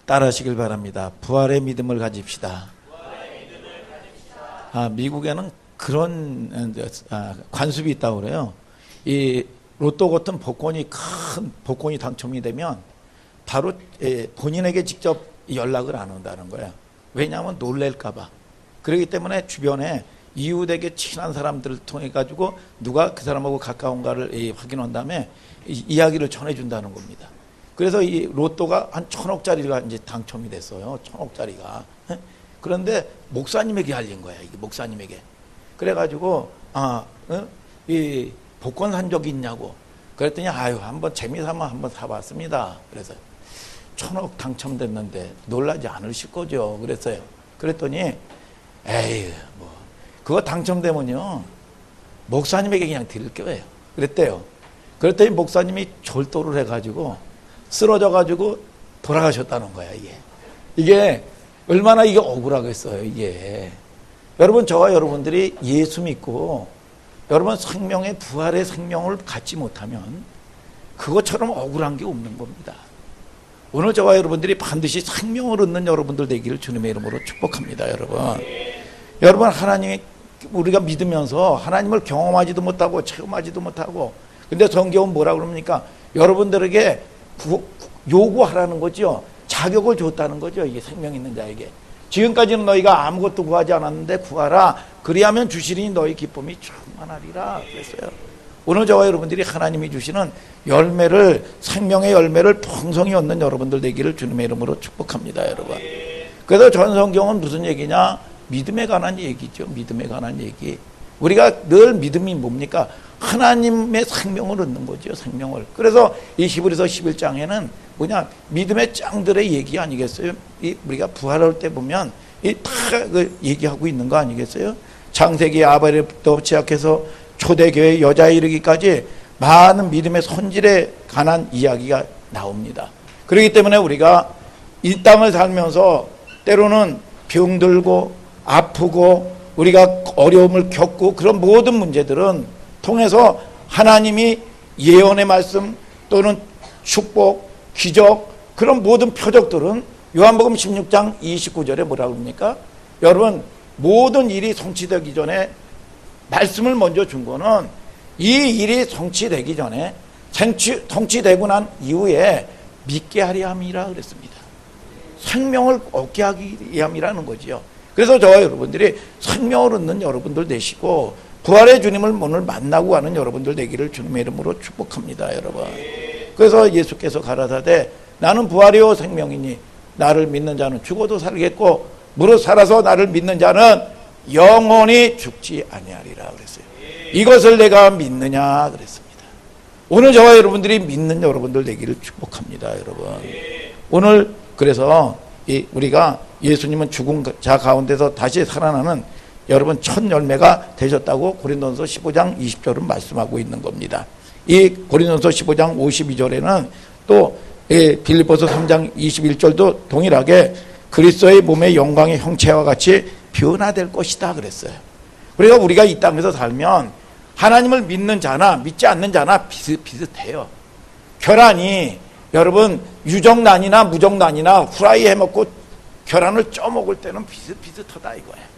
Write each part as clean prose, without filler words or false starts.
따라하시길 바랍니다. 부활의 믿음을 가집시다. 미국에는 그런 관습이 있다고 그래요. 이 로또 같은 큰 복권이 당첨이 되면 바로 본인에게 직접 연락을 안 한다는 거예요. 왜냐하면 놀랄까 봐. 그렇기 때문에 주변에 이웃에게 친한 사람들을 통해 가지고 누가 그 사람하고 가까운가를 확인한 다음에 이야기를 전해준다는 겁니다. 그래서 이 로또가 한 1,000억짜리가 이제 당첨이 됐어요. 1,000억짜리가. 그런데 목사님에게 알린 거야. 이게 목사님에게. 그래가지고 이 복권 산 적이 있냐고. 그랬더니 한번 재미삼아 한번 사봤습니다. 그래서 1,000억 당첨됐는데 놀라지 않으실 거죠. 그랬어요. 그랬더니 에이 그거 당첨되면요 목사님에게 그냥 드릴 거예요. 그랬대요. 그랬더니 목사님이 절도를 해가지고 쓰러져가지고 돌아가셨다는 거야. 이게 얼마나 이게 억울하겠어요. 이게 여러분, 저와 여러분들이 예수 믿고 여러분 생명의 부활의 생명을 갖지 못하면 그것처럼 억울한 게 없는 겁니다. 오늘 저와 여러분들이 반드시 생명을 얻는 여러분들 되기를 주님의 이름으로 축복합니다. 여러분 하나님이 우리가 믿으면서 하나님을 경험하지도 못하고 체험하지도 못하고, 근데 성경은 뭐라 그럽니까? 여러분들에게 요구하라는 거죠. 자격을 줬다는 거죠. 이게 생명 있는 자에게. 지금까지는 너희가 아무것도 구하지 않았는데 구하라. 그리하면 주시리니 너희 기쁨이 충만하리라 그랬어요. 오늘 저와 여러분들이 하나님이 주시는 열매를, 생명의 열매를 풍성히 얻는 여러분들 되기를 주님의 이름으로 축복합니다. 여러분. 그래서 전 성경은 무슨 얘기냐? 믿음에 관한 얘기죠. 믿음에 관한 얘기. 우리가 늘 믿음이 뭡니까? 하나님의 생명을 얻는 거죠. 생명을. 그래서 이 히브리서 11장에는 뭐냐? 믿음의 짱들의 얘기 아니겠어요? 우리가 부활할 때 보면 다 얘기하고 있는 거 아니겠어요? 창세기 아벨부터 시작해서 초대교회 여자에 이르기까지 많은 믿음의 손질에 관한 이야기가 나옵니다. 그렇기 때문에 우리가 이 땅을 살면서 때로는 병들고 아프고 우리가 어려움을 겪고 그런 모든 문제들은 통해서 하나님이 예언의 말씀 또는 축복, 기적, 그런 모든 표적들은 요한복음 16장 29절에 뭐라고 합니까? 여러분, 모든 일이 성취되기 전에 말씀을 먼저 준 거는 이 일이 성취되기 전에 성취되고 난 이후에 믿게 하려 함이라 그랬습니다. 생명을 얻게 하기 함이라는 거지요. 그래서 저와 여러분들이 생명을 얻는 여러분들 되시고 부활의 주님을 오늘 만나고 가는 여러분들 되기를 주님의 이름으로 축복합니다. 여러분. 그래서 예수께서 가라사대 나는 부활이요 생명이니 나를 믿는 자는 죽어도 살겠고 무릇 살아서 나를 믿는 자는 영원히 죽지 아니하리라 그랬어요. 이것을 내가 믿느냐 그랬습니다. 오늘 저와 여러분들이 믿는 여러분들 되기를 축복합니다. 여러분. 오늘 그래서 우리가 예수님은 죽은 자 가운데서 다시 살아나는 여러분 첫 열매가 되셨다고 고린도전서 15장 20절은 말씀하고 있는 겁니다. 이 고린도전서 15장 52절에는 또 빌립보서 3장 21절도 동일하게 그리스도의 몸의 영광의 형체와 같이 변화될 것이다 그랬어요. 그러니까 우리가 이 땅에서 살면 하나님을 믿는 자나 믿지 않는 자나 비슷해요. 계란이 여러분 유정란이나 무정란이나 후라이 해먹고 계란을 쪄먹을 때는 비슷하다 이거예요.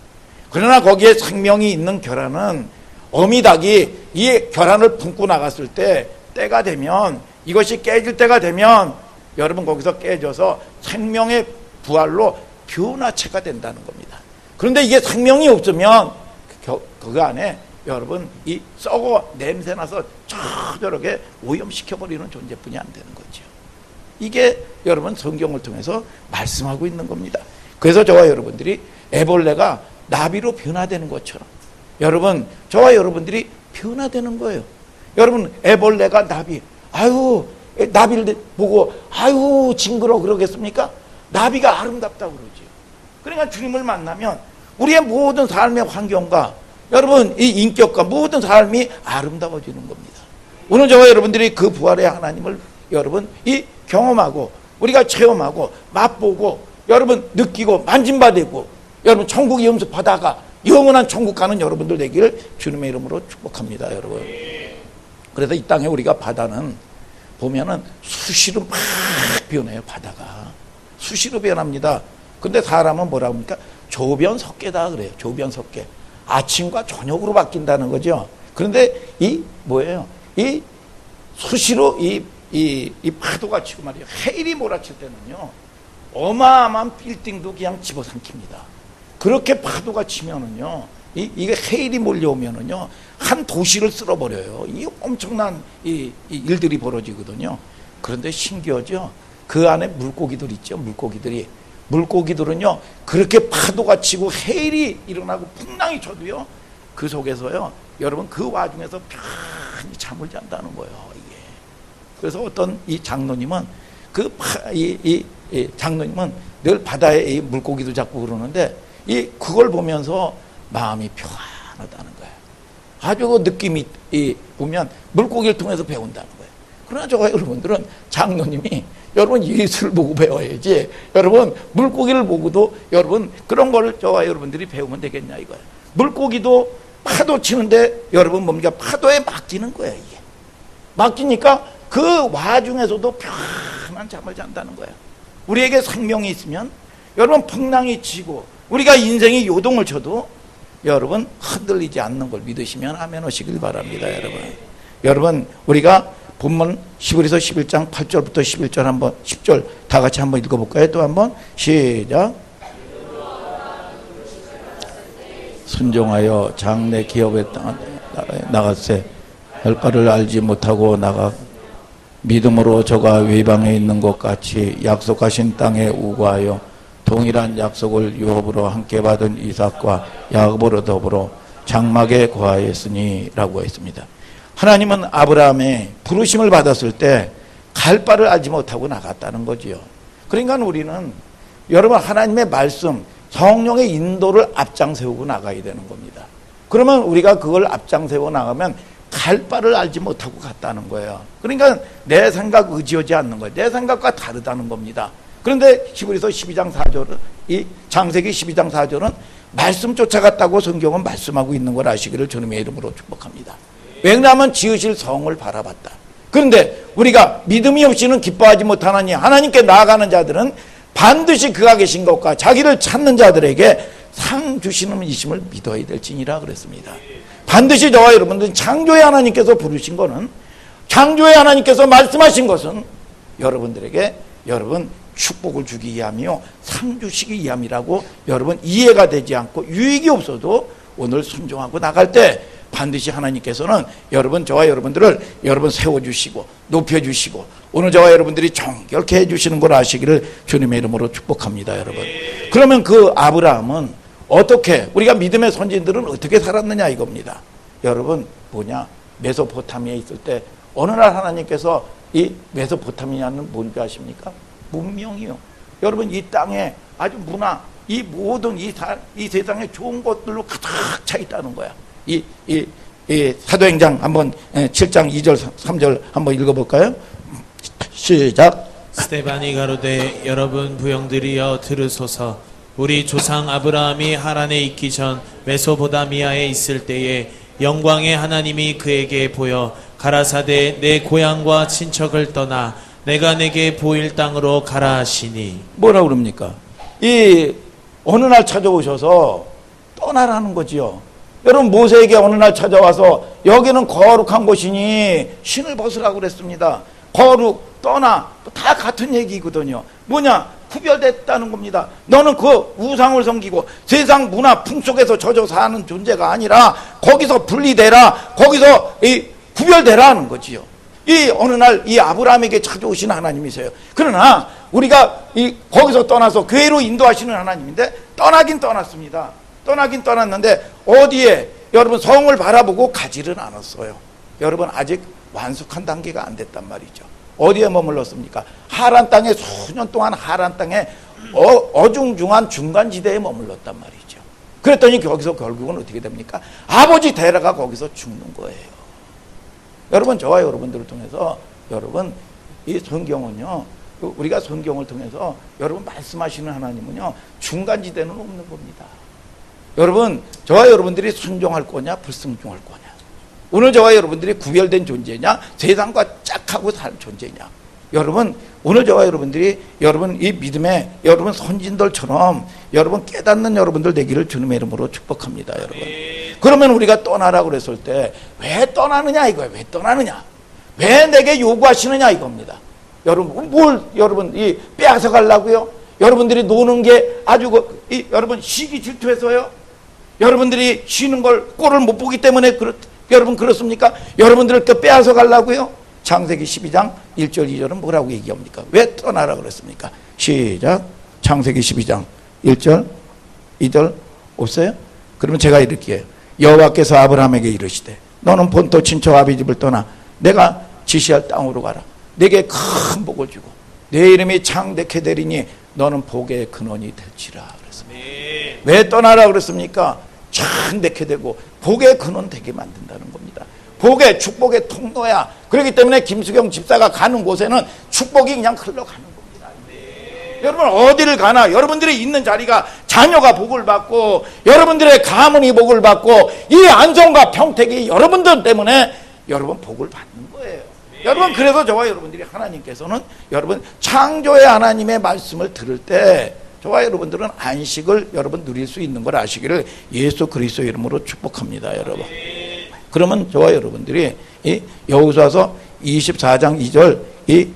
그러나 거기에 생명이 있는 계란은 어미닭이 이 계란을 품고 나갔을 때 때가 되면 이것이 깨질 때가 되면 여러분 거기서 깨져서 생명의 부활로 변화체가 된다는 겁니다. 그런데 이게 생명이 없으면 그 안에 여러분 이 썩어 냄새나서 저렇게 오염시켜버리는 존재뿐이 안 되는 거죠. 이게 여러분 성경을 통해서 말씀하고 있는 겁니다. 그래서 저와 여러분들이 애벌레가 나비로 변화되는 것처럼 여러분 저와 여러분들이 변화되는 거예요. 여러분 애벌레가 나비를 보고 징그러 그러겠습니까? 나비가 아름답다고 그러죠. 그러니까 주님을 만나면 우리의 모든 삶의 환경과 여러분 이 인격과 모든 삶이 아름다워지는 겁니다. 오늘 저와 여러분들이 그 부활의 하나님을 여러분 이 경험하고 우리가 체험하고 맛보고 여러분 느끼고 만진받고 여러분 천국이 염습하다가 영원한 천국 가는 여러분들 되기를 주님의 이름으로 축복합니다. 여러분. 그래서 이 땅에 우리가 바다는 보면은 수시로 막 변해요. 바다가 수시로 변합니다. 근데 사람은 뭐라고 합니까? 조변석계다 그래요. 조변석계. 아침과 저녁으로 바뀐다는 거죠. 그런데 이 뭐예요? 이 수시로 이 파도가 치고 말이에요. 해일이 몰아칠 때는요, 어마어마한 빌딩도 그냥 집어삼킵니다. 그렇게 파도가 치면은요, 이게 해일이 몰려오면은요, 한 도시를 쓸어버려요. 이 엄청난 이 일들이 벌어지거든요. 그런데 신기하죠? 그 안에 물고기들 있죠. 물고기들은요, 그렇게 파도가 치고 해일이 일어나고 풍랑이 쳐도요, 그 속에서요, 여러분 그 와중에서 편히 잠을 잔다는 거예요. 이게. 그래서 어떤 이 장로님은 장로님은 늘 바다에 이 물고기도 잡고 그러는데 그걸 보면서 마음이 평안하다는 거예요. 아주 그 느낌이 보면 물고기를 통해서 배운다는 거예요. 그러나 여러분들은 장로님이 여러분 예수를 보고 배워야지. 여러분 물고기를 보고도 여러분 그런 걸 저와 여러분들이 배우면 되겠냐 이거예요. 물고기도 파도 치는데 여러분 뭡니까? 파도에 맡기는 거예요. 이게 맡기니까 그 와중에서도 편한 잠을 잔다는 거예요. 우리에게 생명이 있으면 여러분 풍랑이 치고 우리가 인생이 요동을 쳐도 여러분 흔들리지 않는 걸 믿으시면 아멘 하시길 바랍니다. 여러분 우리가 본문 히브리서 11장 8절부터 11절 한번 10절 다 같이 한번 읽어볼까요? 또 한번 시작. 순종하여 장래 기업에 나갔세. 할 바를 알지 못하고 나가 믿음으로 저가 외방에 있는 것 같이 약속하신 땅에 우거하여 동일한 약속을 유업으로 함께 받은 이삭과 야곱으로 더불어 장막에 거하였으니 라고 했습니다. 하나님은 아브라함의 부르심을 받았을 때 갈 바를 알지 못하고 나갔다는 거지요. 그러니까 우리는 여러분 하나님의 말씀 성령의 인도를 앞장 세우고 나가야 되는 겁니다. 그러면 우리가 그걸 앞장 세우고 나가면 갈 바를 알지 못하고 갔다는 거예요. 그러니까 내 생각 의지하지 않는 거예요. 내 생각과 다르다는 겁니다. 그런데 히브리서 12장 4절은 이 창세기 12장 4절은 말씀 쫓아갔다고 성경은 말씀하고 있는 걸 아시기를 주님의 이름으로 축복합니다. 왜냐하면 지으실 성을 바라봤다. 그런데 우리가 믿음이 없이는 기뻐하지 못하나니 하나님께 나아가는 자들은 반드시 그가 계신 것과 자기를 찾는 자들에게 상 주시는 이심을 믿어야 될지니라 그랬습니다. 반드시 저와 여러분들은 창조의 하나님께서 부르신 거는 창조의 하나님께서 말씀하신 것은 여러분들에게 여러분 축복을 주기 위함이요 상 주시기 위함이라고 여러분 이해가 되지 않고 유익이 없어도 오늘 순종하고 나갈 때 반드시 하나님께서는 여러분 저와 여러분들을 여러분 세워주시고 높여주시고 오늘 저와 여러분들이 정결케 해주시는 걸 아시기를 주님의 이름으로 축복합니다. 여러분 그러면 그 아브라함은 어떻게 우리가 믿음의 선진들은 어떻게 살았느냐 이겁니다. 여러분 뭐냐 메소포타미아에 있을 때 어느 날 하나님께서 이 메소포타미아는 뭔지 아십니까? 문명이요. 여러분 이 땅에 아주 문화 이 모든 이 세상에 좋은 것들로 가득 차 있다는 거야. 이 사도행전 한번 7장 2절 3절 한번 읽어볼까요? 시작. 스데반이 가로되 여러분 부형들이여 들으소서. 우리 조상 아브라함이 하란에 있기 전 메소포타미아에 있을 때에 영광의 하나님이 그에게 보여 가라사대 내 고향과 친척을 떠나 내가 내게 보일 땅으로 가라 하시니. 뭐라 그럽니까? 이 어느 날 찾아오셔서 떠나라는 거지요. 여러분 모세에게 어느 날 찾아와서 여기는 거룩한 곳이니 신을 벗으라고 그랬습니다. 거룩 떠나 다 같은 얘기거든요. 뭐냐 구별됐다는 겁니다. 너는 그 우상을 섬기고 세상 문화 풍속에서 젖어 사는 존재가 아니라 거기서 분리되라. 거기서 구별되라는 거지요. 이 어느 날 이 아브라함에게 찾아오신 하나님이세요. 그러나 우리가 거기서 떠나서 교회로 인도하시는 하나님인데 떠나긴 떠났습니다. 떠나긴 떠났는데 어디에 여러분 성을 바라보고 가지는 않았어요. 여러분 아직 완숙한 단계가 안 됐단 말이죠. 어디에 머물렀습니까? 하란 땅에 수년 동안 하란 땅에 어중중한 중간지대에 머물렀단 말이죠. 그랬더니 거기서 결국은 어떻게 됩니까? 아버지 데려가 거기서 죽는 거예요. 여러분 저와 여러분들을 통해서 여러분 이 성경은요 우리가 성경을 통해서 여러분 말씀하시는 하나님은요 중간지대는 없는 겁니다. 여러분 저와 여러분들이 순종할 거냐 불순종할 거냐 오늘 저와 여러분들이 구별된 존재냐 세상과 짝하고 살 존재냐 여러분 오늘 저와 여러분들이 여러분 이 믿음의 여러분 선진들처럼 여러분 깨닫는 여러분들 되기를 주님의 이름으로 축복합니다. 여러분. 그러면 우리가 떠나라고 그랬을 때 왜 떠나느냐 이거예요. 왜 떠나느냐? 왜 내게 요구하시느냐 이겁니다. 여러분 뭘 여러분 이 빼앗아 가려고요? 여러분들이 노는 게 아주 여러분 시기 질투해서요? 여러분들이 쉬는 걸 꼴을 못 보기 때문에 여러분 그렇습니까? 여러분들을 또 빼앗아 가려고요? 창세기 12장 1절 2절은 뭐라고 얘기합니까? 왜 떠나라 그랬습니까? 시작. 창세기 12장 1절 2절 없어요? 그러면 제가 읽을게요. 여호와께서 아브라함에게 이르시되 너는 본토 친척 아비 집을 떠나 내가 지시할 땅으로 가라. 내게 큰 복을 주고 내 이름이 창대케 되리니 너는 복의 근원이 될지라 그랬습니다. 왜 떠나라 그랬습니까? 창대케 되고 복의 근원 되게 만든다는 겁니다. 복의 축복의 통로야. 그렇기 때문에 김수경 집사가 가는 곳에는 축복이 그냥 흘러가는 겁니다. 여러분 어디를 가나 여러분들이 있는 자리가 자녀가 복을 받고 여러분들의 가문이 복을 받고 이 안정과 평택이 여러분들 때문에 여러분 복을 받는 거예요. 여러분 그래서 저와 여러분들이 하나님께서는 여러분 창조의 하나님의 말씀을 들을 때 저와 여러분들은 안식을 여러분 누릴 수 있는 걸 아시기를 예수 그리스도 이름으로 축복합니다. 여러분. 그러면 저와 여러분들이 이 여호수아서 24장 2절 이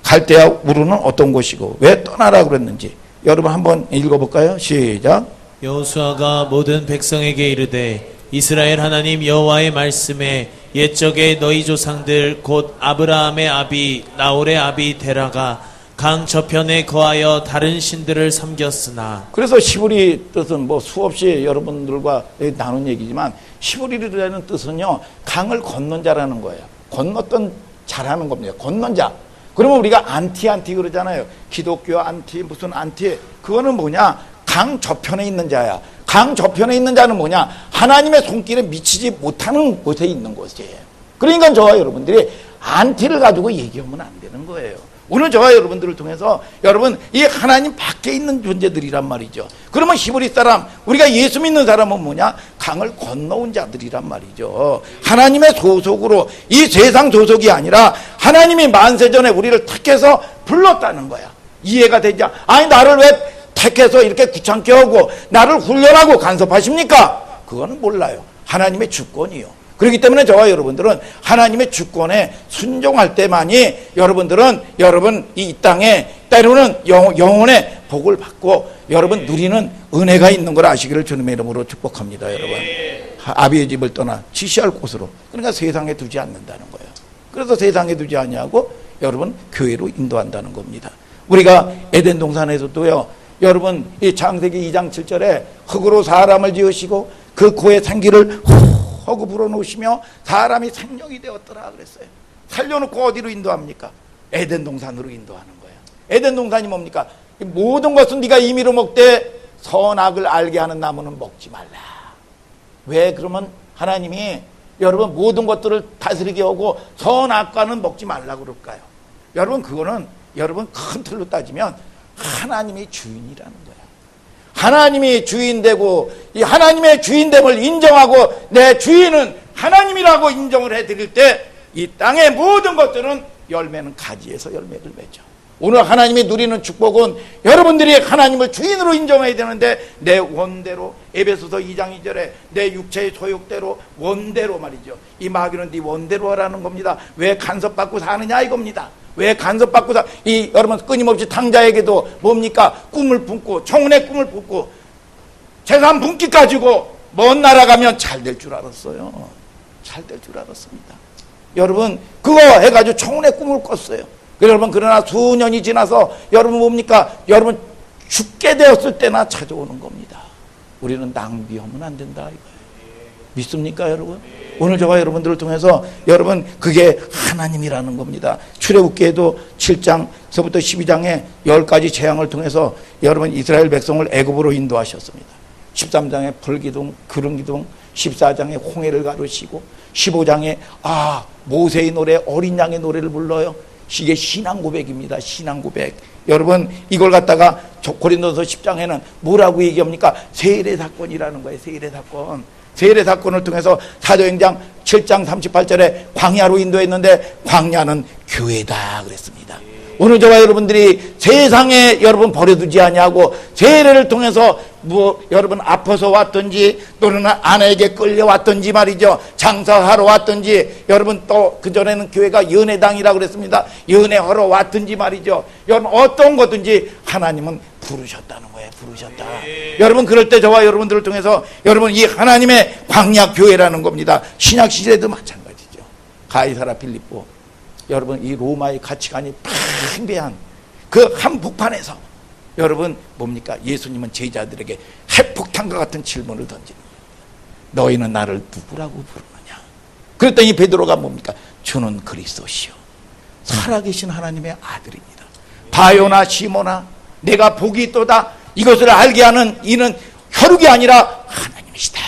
갈대아 우르는 어떤 곳이고 왜 떠나라 그랬는지 여러분 한번 읽어볼까요? 시작. 여호수아가 모든 백성에게 이르되 이스라엘 하나님 여호와의 말씀에 옛적에 너희 조상들 곧 아브라함의 아비 나홀의 아비 데라가 강 저편에 거하여 다른 신들을 섬겼으나. 그래서 시브리 뜻은 뭐 수없이 여러분들과 나눈 얘기지만 시브리라는 뜻은요 강을 건넌 자라는 거예요. 건넜던 자라는 겁니다. 건넌 자. 그러면 우리가 안티 그러잖아요. 기독교 안티 무슨 안티 그거는 뭐냐? 강 저편에 있는 자야. 강 저편에 있는 자는 뭐냐? 하나님의 손길에 미치지 못하는 곳에 있는 곳이에요. 그러니까 저와 여러분들이 안티를 가지고 얘기하면 안 되는 거예요. 오늘 저와 여러분들을 통해서 여러분 이 하나님 밖에 있는 존재들이란 말이죠. 그러면 히브리 사람 우리가 예수 믿는 사람은 뭐냐? 강을 건너온 자들이란 말이죠. 하나님의 소속으로 이 세상 소속이 아니라 하나님이 만세전에 우리를 택해서 불렀다는 거야. 이해가 되지? 아니 나를 왜 택해서 이렇게 귀찮게 하고 나를 훈련하고 간섭하십니까? 그거는 몰라요. 하나님의 주권이요. 그렇기 때문에 저와 여러분들은 하나님의 주권에 순종할 때만이 여러분들은 여러분 이 땅에 때로는 영혼의 복을 받고 여러분 누리는 은혜가 있는 걸 아시기를 주님의 이름으로 축복합니다. 여러분 아비의 집을 떠나 지시할 곳으로 그러니까 세상에 두지 않는다는 거예요. 그래서 세상에 두지 아니하고 여러분 교회로 인도한다는 겁니다. 우리가 에덴 동산에서도요 여러분 이 창세기 2장 7절에 흙으로 사람을 지으시고 그 코에 생기를 허구 불어넣으시며 사람이 생명이 되었더라 그랬어요. 살려놓고 어디로 인도합니까? 에덴 동산으로 인도하는 거예요. 에덴 동산이 뭡니까? 모든 것은 네가 임의로 먹되 선악을 알게 하는 나무는 먹지 말라. 왜 그러면 하나님이 여러분 모든 것들을 다스리게 하고 선악과는 먹지 말라 그럴까요? 여러분 그거는 여러분 큰 틀로 따지면 하나님이 주인이라는 거예요. 하나님이 주인되고 이 하나님의 주인됨을 인정하고 내 주인은 하나님이라고 인정을 해드릴 때 이 땅의 모든 것들은 열매는 가지에서 열매를 맺죠. 오늘 하나님이 누리는 축복은 여러분들이 하나님을 주인으로 인정해야 되는데 내 원대로 에베소서 2장 2절에 내 육체의 소욕대로 원대로 말이죠. 이 마귀는 네 원대로 하라는 겁니다. 왜 간섭받고 사느냐 이겁니다. 왜 간섭받고 이 여러분 끊임없이 탕자에게도 뭡니까? 꿈을 품고 청운의 꿈을 품고 재산 분기 가지고 먼 나라 가면 잘 될 줄 알았어요. 잘 될 줄 알았습니다. 여러분 그거 해가지고 청운의 꿈을 꿨어요. 여러분 그러나 수년이 지나서 여러분 뭡니까? 여러분 죽게 되었을 때나 찾아오는 겁니다. 우리는 낭비하면 안 된다 이거예요. 믿습니까 여러분? 오늘 저와 여러분들을 통해서 여러분 그게 하나님이라는 겁니다. 출애굽기에도 7장서부터 12장에 10가지 재앙을 통해서 여러분 이스라엘 백성을 애굽으로 인도하셨습니다. 13장에 불기둥, 구름기둥, 14장에 홍해를 가르시고 15장에 모세의 노래, 어린 양의 노래를 불러요. 이게 신앙 고백입니다. 신앙 고백. 여러분 이걸 갖다가 고린도서 10장에는 뭐라고 얘기합니까? 세일의 사건이라는 거예요. 세일의 사건. 세례 사건을 통해서 사도행전 7장 38절에 광야로 인도했는데 광야는 교회다 그랬습니다. 오늘 저와 여러분들이 세상에 여러분 버려두지 아니하고 세례를 통해서 여러분 아파서 왔든지 또는 아내에게 끌려왔든지 말이죠. 장사하러 왔든지 여러분 또 그전에는 교회가 연회당이라고 그랬습니다. 연회하러 왔든지 말이죠. 여러분 어떤 거든지 하나님은 부르셨다는 거예요. 부르셨다. 여러분 그럴 때 저와 여러분들을 통해서 여러분 이 하나님의 광야 교회라는 겁니다. 신약 시대도 마찬가지죠. 가이사라 필립보 여러분 이 로마의 가치관이 팽배한 그 한복판에서 여러분 뭡니까? 예수님은 제자들에게 핵폭탄과 같은 질문을 던지는 거예요. 너희는 나를 누구라고 부르느냐? 그랬더니 베드로가 뭡니까? 주는 그리스도시요 살아계신 하나님의 아들입니다. 바요나 시모나 내가 복이 있도다 이것을 알게 하는 이는 혈육이 아니라 하나님이시다.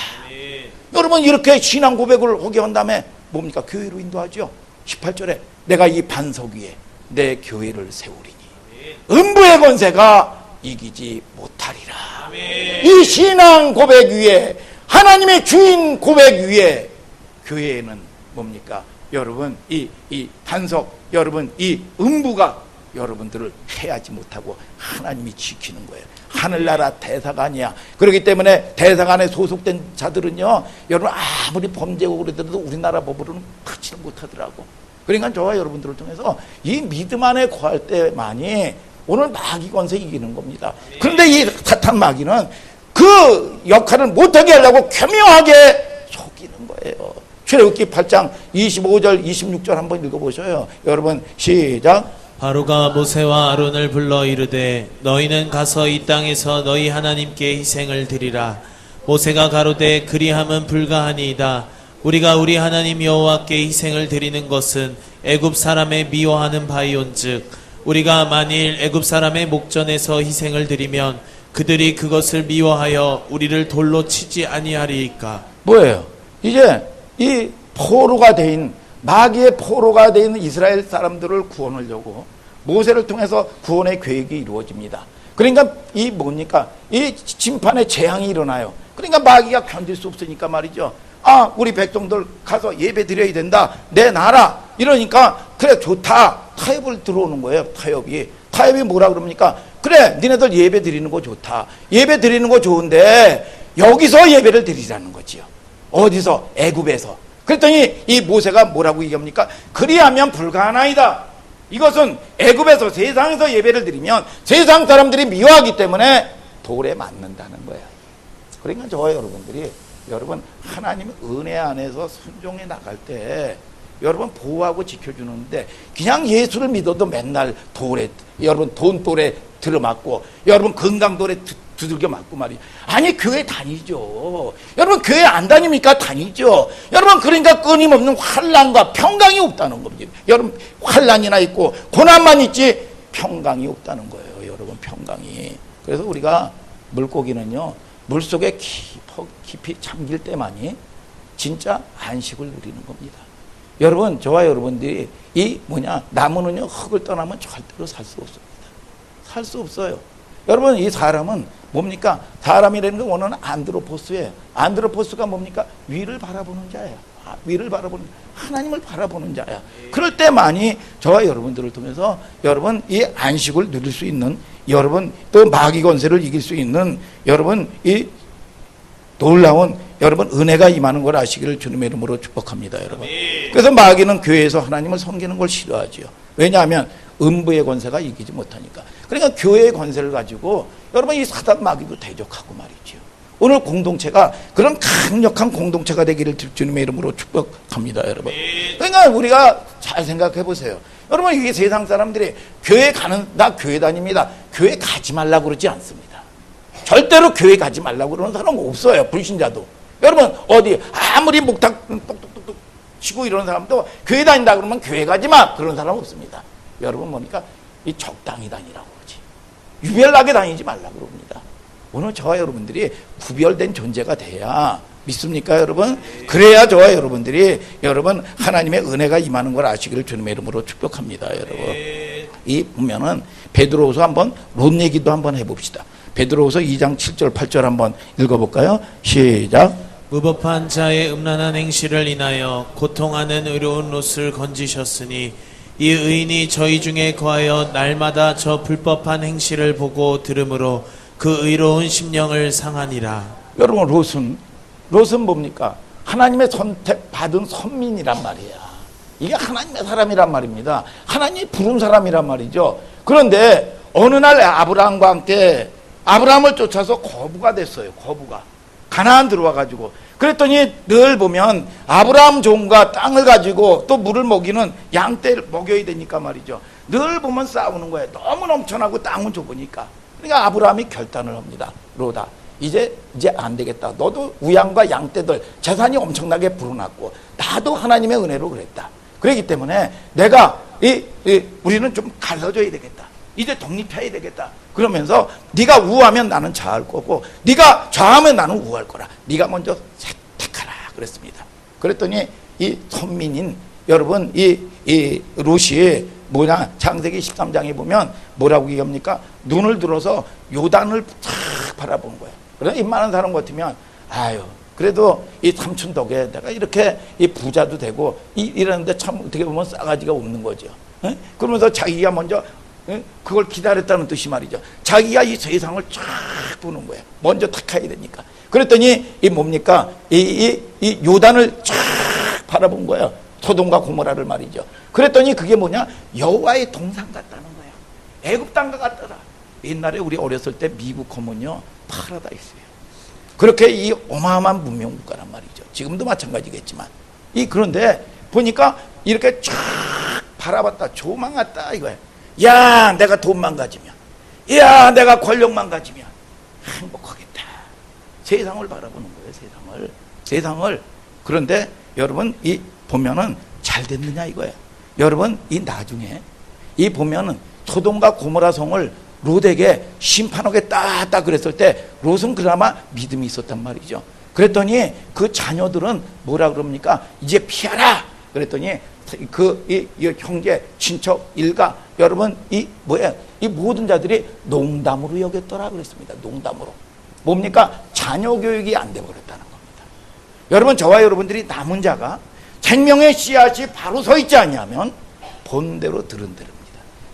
여러분 이렇게 신앙 고백을 하게 한 다음에 뭡니까? 교회로 인도하죠. 18절에 내가 이 반석 위에 내 교회를 세우리니 음부의 권세가 이기지 못하리라. 이 신앙 고백 위에 하나님의 주인 고백 위에 교회에는 뭡니까? 여러분 이 반석 여러분 이 음부가 여러분들을 해하지 못하고 하나님이 지키는 거예요. 하늘나라 대사관이야. 그렇기 때문에 대사관에 소속된 자들은요 여러분 아무리 범죄고 그러더라도 우리나라 법으로는 그치를 못하더라고. 그러니까 저와 여러분들을 통해서 이 믿음 안에 거할 때만이 오늘 마귀 권세 이기는 겁니다. 그런데 이 사탄 마귀는 그 역할을 못하게 하려고 교묘하게 속이는 거예요. 출애굽기 8장 25절 26절 한번 읽어보셔요. 여러분 시작. 바로가 모세와 아론을 불러 이르되 너희는 가서 이 땅에서 너희 하나님께 희생을 드리라. 모세가 가로되 그리함은 불가하니이다. 우리가 우리 하나님 여호와께 희생을 드리는 것은 애굽 사람의 미워하는 바이온즉 우리가 만일 애굽 사람의 목전에서 희생을 드리면 그들이 그것을 미워하여 우리를 돌로 치지 아니하리이까. 뭐예요? 이제 이 포로가 된 마귀의 포로가 된 이스라엘 사람들을 구원하려고 모세를 통해서 구원의 계획이 이루어집니다. 그러니까 이 뭡니까? 이 심판의 재앙이 일어나요. 그러니까 마귀가 견딜 수 없으니까 말이죠. 아, 우리 백성들 가서 예배 드려야 된다. 내 나라. 이러니까 그래 좋다. 타협을 들어오는 거예요. 타협이 뭐라 그럽니까? 그래 니네들 예배 드리는 거 좋다. 예배 드리는 거 좋은데 여기서 예배를 드리자는 거지요. 어디서? 애굽에서. 그랬더니 이 모세가 뭐라고 얘기합니까? 그리하면 불가하나이다. 이것은 애굽에서 세상에서 예배를 드리면 세상 사람들이 미워하기 때문에 돌에 맞는다는 거예요. 그러니까 저와 여러분들이 여러분 하나님의 은혜 안에서 순종해 나갈 때 여러분 보호하고 지켜주는데 그냥 예수를 믿어도 맨날 돌에 여러분 돈돌에 들어맞고 여러분 건강돌에 두들겨 맞고 말이에요. 아니 교회 다니죠. 여러분 교회 안 다닙니까? 다니죠. 여러분 그러니까 끊임없는 환난과 평강이 없다는 겁니다. 여러분 환난이나 있고 고난만 있지 평강이 없다는 거예요. 여러분 평강이. 그래서 우리가 물고기는요 물속에 깊이 잠길 때만이 진짜 안식을 누리는 겁니다. 여러분 저와 여러분들이 이 나무는요 흙을 떠나면 절대로 살 수 없습니다. 살 수 없어요. 여러분 이 사람은 뭡니까? 사람이라는 건 원어는 안드로포스예요. 안드로포스가 뭡니까? 위를 바라보는 자예요. 위를 바라보는 하나님을 바라보는 자야. 그럴 때만이 저와 여러분들을 통해서 여러분 이 안식을 누릴 수 있는 여러분 또 마귀 권세를 이길 수 있는 여러분 이 놀라운 여러분 은혜가 임하는 걸 아시기를 주님의 이름으로 축복합니다. 여러분. 그래서 마귀는 교회에서 하나님을 섬기는 걸 싫어하지요. 왜냐하면 음부의 권세가 이기지 못하니까. 그러니까 교회의 권세를 가지고 여러분 이 사단 마귀도 대적하고 말이죠. 오늘 공동체가 그런 강력한 공동체가 되기를 주님의 이름으로 축복합니다. 여러분. 그러니까 우리가 잘 생각해 보세요. 여러분 이게 세상 사람들이 나 교회 다닙니다. 교회 가지 말라고 그러지 않습니다. 절대로 교회 가지 말라고 그러는 사람 없어요. 불신자도. 여러분 어디 아무리 목탁 똑똑똑똑 치고 이러는 사람도 교회 다닌다 그러면 교회 가지 마 그런 사람 없습니다. 여러분 뭡니까? 이 적당히 다니라고 그러지. 유별나게 다니지 말라고 그럽니다. 오늘 저와 여러분들이 구별된 존재가 돼야 믿습니까 여러분? 그래야 저와 여러분들이 여러분 하나님의 은혜가 임하는 걸 아시기를 주님의 이름으로 축복합니다. 여러분. 이 보면은 베드로후서 한번 롯 얘기도 한번 해봅시다. 베드로후서 2장 7절 8절 한번 읽어볼까요? 시작. 무법한 자의 음란한 행실을 인하여 고통하는 의로운 롯을 건지셨으니 이 의인이 저희 중에 거하여 날마다 저 불법한 행실을 보고 들으므로 그 의로운 심령을 상하니라. 여러분, 롯은 뭡니까? 하나님의 선택받은 선민이란 말이야. 이게 하나님의 사람이란 말입니다. 하나님이 부른 사람이란 말이죠. 그런데 어느 날 아브라함과 함께 아브라함을 쫓아서 거부가 됐어요. 거부가 가나안 들어와가지고, 그랬더니 늘 보면 아브라함 종과 땅을 가지고 또 물을 먹이는 양떼를 먹여야 되니까 말이죠. 늘 보면 싸우는 거예요. 너무 넘쳐나고 땅은 좁으니까. 그러니까 아브라함이 결단을 합니다. 롯아, 이제 안 되겠다. 너도 우양과 양떼들 재산이 엄청나게 불어났고 나도 하나님의 은혜로 그랬다. 그렇기 때문에 내가 우리는 좀 갈라져야 되겠다. 이제 독립해야 되겠다. 그러면서 네가 우하면 나는 좌할 거고 네가 좌하면 나는 우할 거라. 네가 먼저 택하라 그랬습니다. 그랬더니 이 선민인 여러분 이 롯이 뭐냐, 창세기 13장에 보면 뭐라고 얘기합니까? 눈을 들어서 요단을 탁 바라본 거예요. 그래서 입 많은 사람 같으면 아유 그래도 이 삼촌 덕에 내가 이렇게 이 부자도 되고 이러는데 참 어떻게 보면 싸가지가 없는 거죠. 에? 그러면서 자기가 먼저 그걸 기다렸다는 뜻이 말이죠. 자기가 이 세상을 쫙 보는 거예요. 먼저 택해야 되니까. 그랬더니 이 뭡니까? 이 요단을 쫙 바라본 거예요. 소돔과 고모라를 말이죠. 그랬더니 그게 뭐냐? 여호와의 동산 같다는 거예요. 애굽 땅과 같더라. 옛날에 우리 어렸을 때 미국 하면요 파라다이스예요. 그렇게 이 어마어마한 문명 국가란 말이죠. 지금도 마찬가지겠지만 그런데 보니까 이렇게 쫙 바라봤다, 조망했다 이거예요. 야, 내가 돈만 가지면, 야, 내가 권력만 가지면 행복하겠다. 세상을 바라보는 거예요. 세상을. 그런데 여러분 보면은 잘 됐느냐 이거예요. 여러분 나중에 보면은 소돔과 고모라 성을 롯에게 심판하겠다 딱 그랬을 때 롯은 그나마 믿음이 있었단 말이죠. 그랬더니 그 자녀들은 뭐라 그럽니까? 이제 피하라. 그랬더니 이 형제, 친척, 일가, 여러분 이 모든 자들이 농담으로 여겼더라 그랬습니다. 농담으로. 뭡니까? 자녀 교육이 안 돼 버렸다는 겁니다. 여러분, 저와 여러분들이 남은 자가 생명의 씨앗이 바로 서 있지 않냐면 본대로 들은 대로입니다.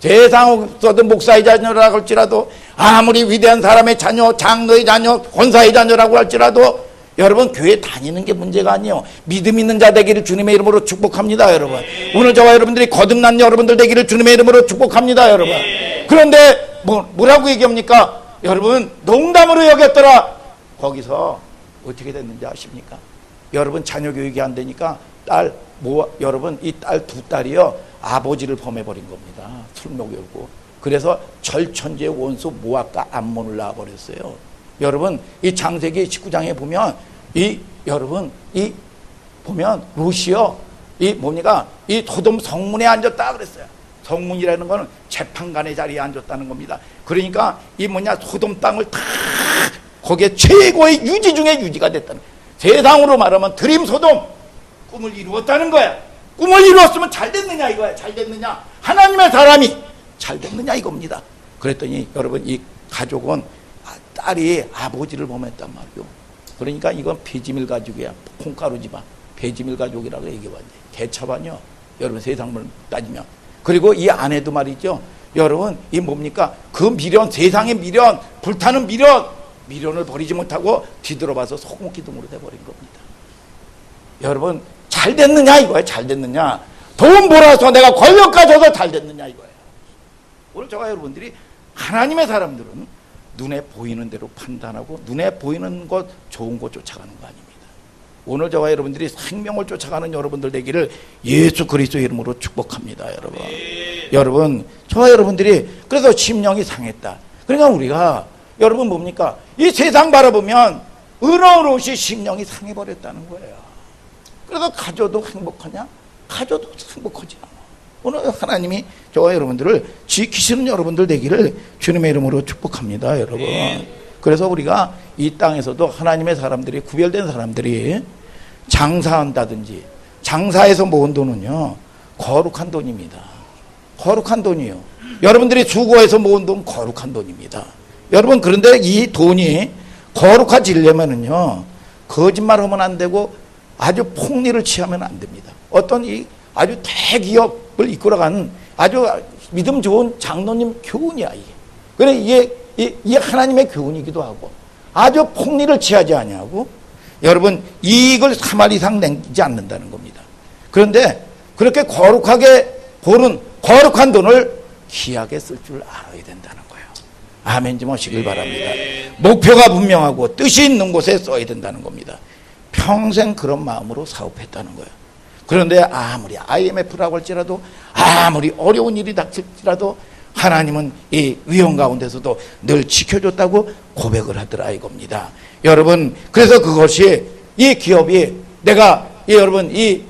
세상에서도 목사의 자녀라고 할지라도, 아무리 위대한 사람의 자녀, 장로의 자녀, 권사의 자녀라고 할지라도 여러분 교회 다니는 게 문제가 아니에요. 믿음 있는 자 되기를 주님의 이름으로 축복합니다. 여러분, 오늘 저와 여러분들이 거듭난 여러분들 되기를 주님의 이름으로 축복합니다. 여러분, 그런데 뭐라고 얘기합니까? 여러분, 농담으로 여겼더라. 거기서 어떻게 됐는지 아십니까? 여러분, 자녀 교육이 안 되니까 여러분 이 딸 두 딸이요 아버지를 범해버린 겁니다. 술 먹이고. 그래서 절천지의 원수 모압과 암몬을 낳아버렸어요. 여러분, 이 창세기 19장에 보면 여러분 보면 롯이요 뭡니까? 이 소돔 성문에 앉았다 그랬어요. 성문이라는 거는 재판관의 자리에 앉았다는 겁니다. 그러니까 소돔 땅을 다 거기에 최고의 유지 중에 유지가 됐다는 거예요. 세상으로 말하면 드림 소돔, 꿈을 이루었다는 거야. 꿈을 이루었으면 잘 됐느냐 이거야. 잘 됐느냐, 하나님의 사람이 잘 됐느냐 이겁니다. 그랬더니 여러분 이 가족은 딸이 아버지를 범했단 말이요. 그러니까 이건 배지밀 가족이야. 콩가루 집안 배지밀 가족이라고 얘기해봤는데 개차반이요. 여러분, 세상을 따지면. 그리고 이 아내도 말이죠. 여러분 뭡니까? 그 미련, 세상의 미련, 불타는 미련을 버리지 못하고 뒤돌아봐서 소금 기둥으로 돼버린 겁니다. 여러분, 잘 됐느냐 이거예요. 잘 됐느냐, 돈 벌어서 내가 권력 가져서 잘 됐느냐 이거예요. 오늘 저와 여러분들이 하나님의 사람들은 눈에 보이는 대로 판단하고 눈에 보이는 것, 좋은 것 쫓아가는 거 아닙니다. 오늘 저와 여러분들이 생명을 쫓아가는 여러분들 되기를 예수 그리스도의 이름으로 축복합니다. 여러분 저와 여러분들이 그래서 심령이 상했다. 그러니까 우리가 여러분 뭡니까? 이 세상 바라보면 의로우시 심령이 상해버렸다는 거예요. 그래서 가져도 행복하냐? 가져도 행복하지 않아. 오늘 하나님이 저와 여러분들을 지키시는 여러분들 되기를 주님의 이름으로 축복합니다. 여러분, 그래서 우리가 이 땅에서도 하나님의 사람들이, 구별된 사람들이 장사한다든지, 장사해서 모은 돈은요 거룩한 돈입니다. 거룩한 돈이요. 여러분들이 수고해서 모은 돈 거룩한 돈입니다. 여러분, 그런데 이 돈이 거룩해지려면은요 거짓말하면 안 되고 아주 폭리를 취하면 안 됩니다. 어떤 이 아주 대기업을 이끌어가는 아주 믿음 좋은 장로님 교훈이야 이게. 그래 이게 하나님의 교훈이기도 하고 아주 폭리를 취하지 아니하고 여러분 이익을 3할 이상 내지 않는다는 겁니다. 그런데 그렇게 거룩하게 보는 거룩한 돈을 귀하게 쓸 줄 알아야 된다는 거예요. 아멘 좀 하시길 바랍니다. 목표가 분명하고 뜻이 있는 곳에 써야 된다는 겁니다. 평생 그런 마음으로 사업했다는 거예요. 그런데 아무리 IMF라고 할지라도 아무리 어려운 일이 닥칠지라도 하나님은 이 위험 가운데서도 늘 지켜줬다고 고백을 하더라 이겁니다. 여러분 그래서 그것이 이 기업이 내가 여러분 이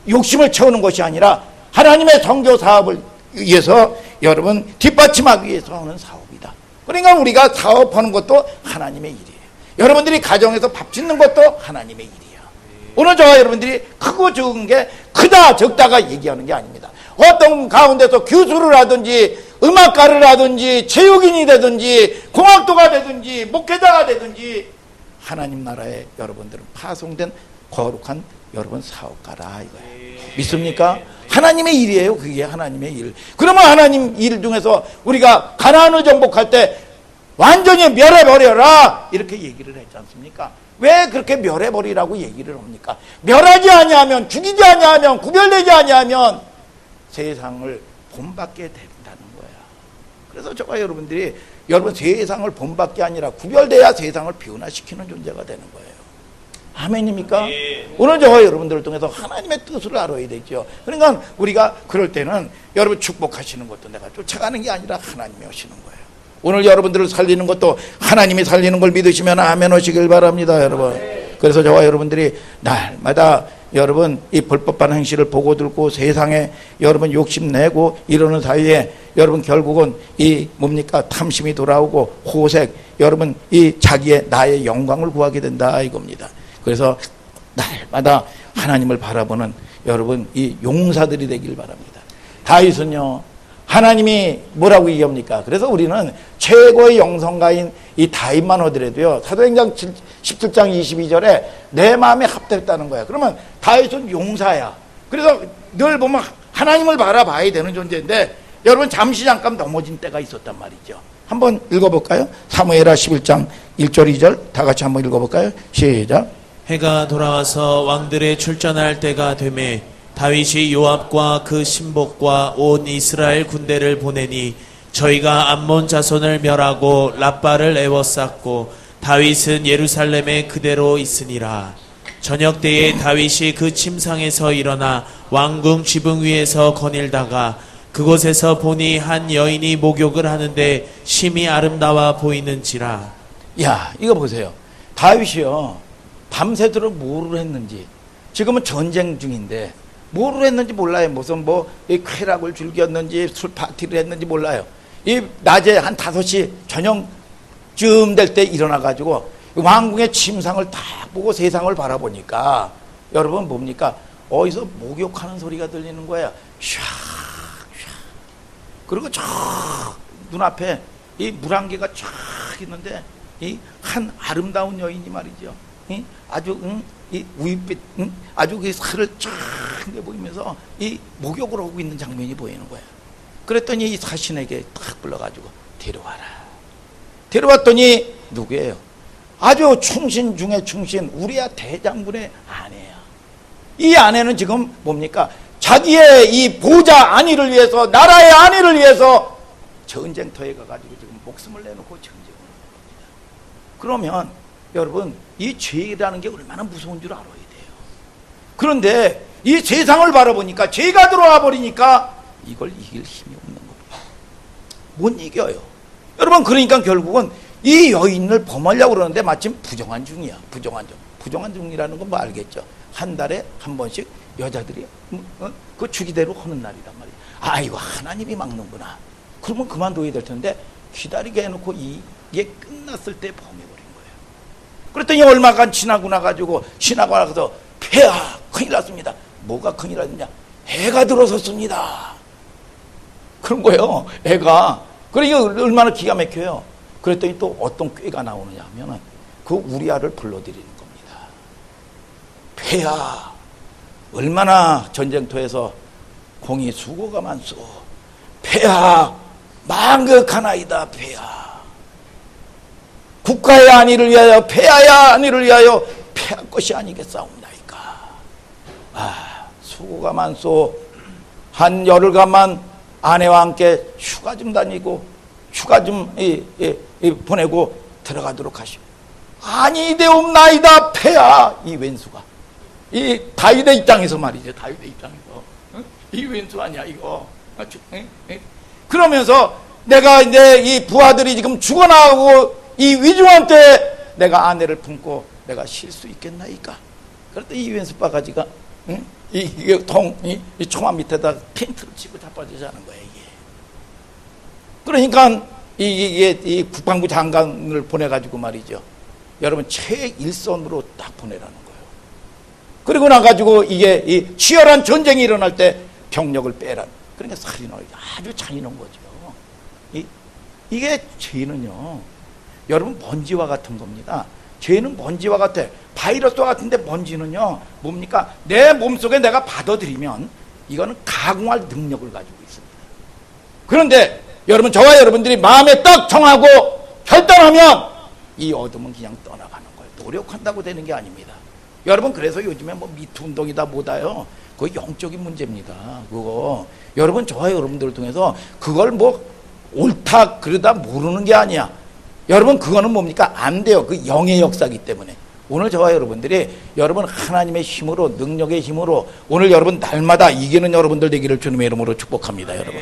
욕심을 채우는 것이 아니라 하나님의 선교 사업을 위해서 여러분 뒷받침하기 위해서 하는 사업이다. 그러니까 우리가 사업하는 것도 하나님의 일이에요. 여러분들이 가정에서 밥 짓는 것도 하나님의 일이에요. 오늘 저와 여러분들이 크고 적은 게 크다 적다가 얘기하는 게 아닙니다. 어떤 가운데서 교수를 하든지 음악가를 하든지 체육인이 되든지 공학도가 되든지 목회자가 되든지 하나님 나라에 여러분들은 파송된 거룩한 여러분 사업가라 이거예요. 믿습니까? 하나님의 일이에요. 그게 하나님의 일. 그러면 하나님 일 중에서 우리가 가나안을 정복할 때 완전히 멸해버려라 이렇게 얘기를 했지 않습니까? 왜 그렇게 멸해버리라고 얘기를 합니까? 멸하지 아니하면 죽이지 아니하면 구별되지 아니하면 세상을 본받게 된다는 거야. 그래서 저와 여러분들이 여러분 세상을 본받게 아니라 구별돼야 세상을 변화시키는 존재가 되는 거예요. 아멘입니까? 오늘 저와 여러분들을 통해서 하나님의 뜻을 알아야 되죠. 그러니까 우리가 그럴 때는 여러분 축복하시는 것도 내가 쫓아가는 게 아니라 하나님이 하시는 거예요. 오늘 여러분들을 살리는 것도 하나님이 살리는 걸 믿으시면 아멘 하시길 바랍니다, 여러분. 그래서 저와 여러분들이 날마다 여러분 이 불법한 행실을 보고 들고 세상에 여러분 욕심내고 이러는 사이에 여러분 결국은 이 뭡니까 탐심이 돌아오고 호색 여러분 이 자기의 나의 영광을 구하게 된다 이겁니다. 그래서 날마다 하나님을 바라보는 여러분 이 용사들이 되길 바랍니다. 다윗은요 하나님이 뭐라고 얘기합니까? 그래서 우리는 최고의 영성가인 이 다윗만 하더라도요 사도행전 17장 22절에 내 마음에 합됐다는 거야. 그러면 다윗은 용사야. 그래서 늘 보면 하나님을 바라봐야 되는 존재인데 여러분 잠시 잠깐 넘어진 때가 있었단 말이죠. 한번 읽어볼까요? 사무엘하 11장 1절 2절 다 같이 한번 읽어볼까요? 시작. 해가 돌아와서 왕들의 출전할 때가 되매 다윗이 요압과 그 신복과 온 이스라엘 군대를 보내니 저희가 암몬 자손을 멸하고 랍바를 에워쌌고 다윗은 예루살렘에 그대로 있으니라. 저녁 때에 다윗이 그 침상에서 일어나 왕궁 지붕 위에서 거닐다가 그곳에서 보니 한 여인이 목욕을 하는데 심히 아름다워 보이는지라. 야 이거 보세요. 다윗이요 밤새도록 뭐를 했는지 지금은 전쟁 중인데 뭐를 했는지 몰라요. 무슨 이 쾌락을 즐겼는지 술 파티를 했는지 몰라요. 이 낮에 한 5시 저녁쯤 될 때 일어나가지고 왕궁의 침상을 딱 보고 세상을 바라보니까 여러분 뭡니까? 어디서 목욕하는 소리가 들리는 거야. 샤 그리고 저 눈앞에 이 물안개가 쫙 있는데 이 한 아름다운 여인이 말이죠. 아주 이 우윳빛 아주 그 살을 쫙 보이면서 이 목욕을 하고 있는 장면이 보이는 거야. 그랬더니 이 사신에게 딱 불러가지고 데려와라. 데려왔더니 누구예요? 아주 충신 중에 충신 우리야 대장군의 아내야. 이 아내는 지금 뭡니까? 자기의 이 보좌 안위를 위해서 나라의 안위를 위해서 전쟁터에 가가지고 지금 목숨을 내놓고 전쟁을 합니다. 그러면 여러분 이 죄라는 게 얼마나 무서운 줄 알아야 돼요. 그런데 이 세상을 바라보니까 죄가 들어와 버리니까 이걸 이길 힘이 없는 겁니다. 못 이겨요. 여러분 그러니까 결국은 이 여인을 범하려고 그러는데 마침 부정한 중이야. 부정한 중. 부정한 중이라는 건 뭐 알겠죠. 한 달에 한 번씩 여자들이 그 주기대로 하는 날이란 말이야. 아 이거 하나님이 막는구나. 그러면 그만둬야 될 텐데 기다리게 해놓고 이게 끝났을 때 범해버린 거예요. 그랬더니 얼마간 지나고 나가지고 폐하 큰일 났습니다. 뭐가 큰일 났느냐? 해가 들어섰습니다. 그런 거예요. 애가. 그러니까 얼마나 기가 막혀요. 그랬더니 또 어떤 꾀가 나오느냐 하면은 그 우리아를 불러들이는 겁니다. 폐하 얼마나 전쟁터에서 공이 수고가 많소. 폐하 망극하나이다. 폐하 국가의 안위를 위하여 폐하의 안위를 위하여 폐하 것이 아니겠사옵나이까. 수고가 많소. 한 열흘간만 아내와 함께 휴가 좀 다니고 휴가 좀 보내고 들어가도록 하시오. 아니되옵나이다. 폐하. 이 왼수가 이 다윗의 입장에서 말이죠. 다윗의 입장에서 이 왼수 아니야 이거. 그러면서 내가 이제 이 부하들이 지금 죽어나가고 이 위중한 때 내가 아내를 품고 내가 쉴 수 있겠나이까. 그랬더니 이 왼수 바가지가 이게 이 총알 밑에다 텐트를 치고 자빠지자는 거예요 이게. 그러니까 이 국방부 장관을 보내가지고 말이죠. 여러분 최일선으로 딱 보내라는 거예요. 그리고 나가지고 이게 이 치열한 전쟁이 일어날 때 병력을 빼라. 그러니까 살인을 아주 잔인한 거죠. 이게 죄는요, 여러분 먼지와 같은 겁니다. 죄는 먼지와 같아. 바이러스와 같은데 먼지는요 뭡니까? 내 몸속에 내가 받아들이면 이거는 가공할 능력을 가지고 있습니다. 그런데 여러분 저와 여러분들이 마음에 딱 정하고 결단하면 이 어둠은 그냥 떠나가는 거예요. 노력한다고 되는 게 아닙니다. 여러분 그래서 요즘에 뭐 미투 운동이다 뭐다요. 그거 영적인 문제입니다. 그거 여러분 저와 여러분들을 통해서 그걸 뭐 옳다 그러다 모르는 게 아니야. 여러분 그거는 뭡니까? 안 돼요. 그 영의 역사이기 때문에. 오늘 저와 여러분들이 여러분 하나님의 힘으로 능력의 힘으로 오늘 여러분 날마다 이기는 여러분들 되기를 주님의 이름으로 축복합니다. 여러분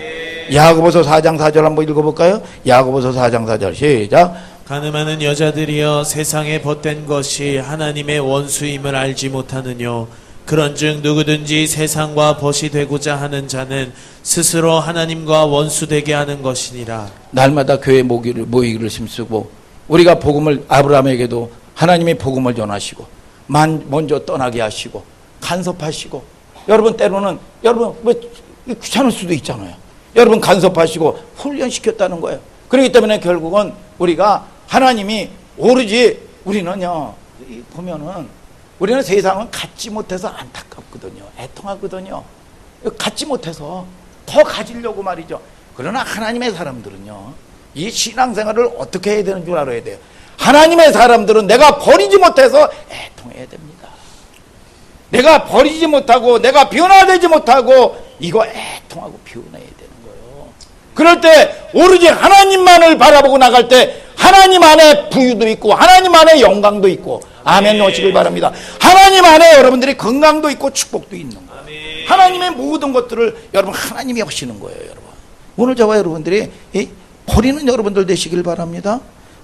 야고보서 4장 4절 한번 읽어볼까요? 야고보서 4장 4절 시작. 가늠하는 여자들이여 세상에 벗된 것이 하나님의 원수임을 알지 못하느뇨. 그런즉 누구든지 세상과 벗이 되고자 하는 자는 스스로 하나님과 원수되게 하는 것이니라. 날마다 교회 모이기를 힘쓰고 우리가 복음을 아브라함에게도 하나님이 복음을 전하시고 먼저 떠나게 하시고 간섭하시고 여러분 때로는 여러분 뭐 귀찮을 수도 있잖아요. 여러분 간섭하시고 훈련시켰다는 거예요. 그렇기 때문에 결국은 우리가 하나님이 오로지 우리는요 보면은 우리는 세상은 갖지 못해서 안타깝거든요. 애통하거든요. 갖지 못해서 더 가지려고 말이죠. 그러나 하나님의 사람들은요 이 신앙생활을 어떻게 해야 되는 줄 알아야 돼요. 하나님의 사람들은 내가 버리지 못해서 애통해야 됩니다. 내가 버리지 못하고 내가 변화되지 못하고 이거 애통하고 변해야 되는 거예요. 그럴 때 오로지 하나님만을 바라보고 나갈 때 하나님 안에 부유도 있고 하나님 안에 영광도 있고 아멘 하시길 바랍니다. 하나님 안에 여러분들이 건강도 있고 축복도 있는 거예요. 하나님의 모든 것들을 여러분 하나님이 하시는 거예요. 여러분 오늘 저와 여러분들이 버리는 여러분들 되시길 바랍니다.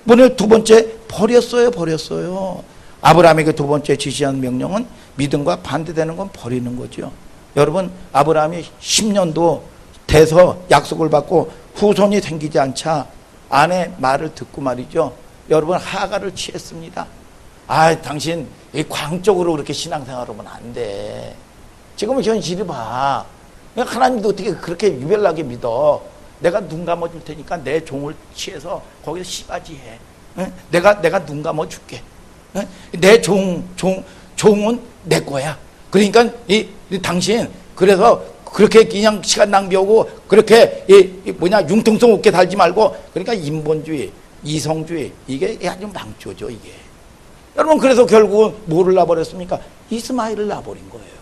오늘 두 번째 버렸어요. 아브라함에게 두 번째 지시한 명령은 믿음과 반대되는 건 버리는 거죠. 여러분 아브라함이 10년도 돼서 약속을 받고 후손이 생기지 않자 아내 말을 듣고 말이죠. 여러분 하가를 취했습니다. 당신 광적으로 그렇게 신앙생활하면 안 돼. 지금은 현실이 봐. 하나님도 어떻게 그렇게 유별나게 믿어. 내가 눈 감아줄 테니까 내 종을 취해서 거기서 시바지 해. 내가 눈 감아줄게. 내 종은 내 거야. 그러니까 당신 그래서 그렇게 그냥 시간 낭비하고 그렇게 융통성 없게 살지 말고 그러니까 인본주의, 이성주의 이게 아주 망조죠 이게. 여러분 그래서 결국은 뭐를 낳아버렸습니까? 이스마엘을 낳아버린 거예요.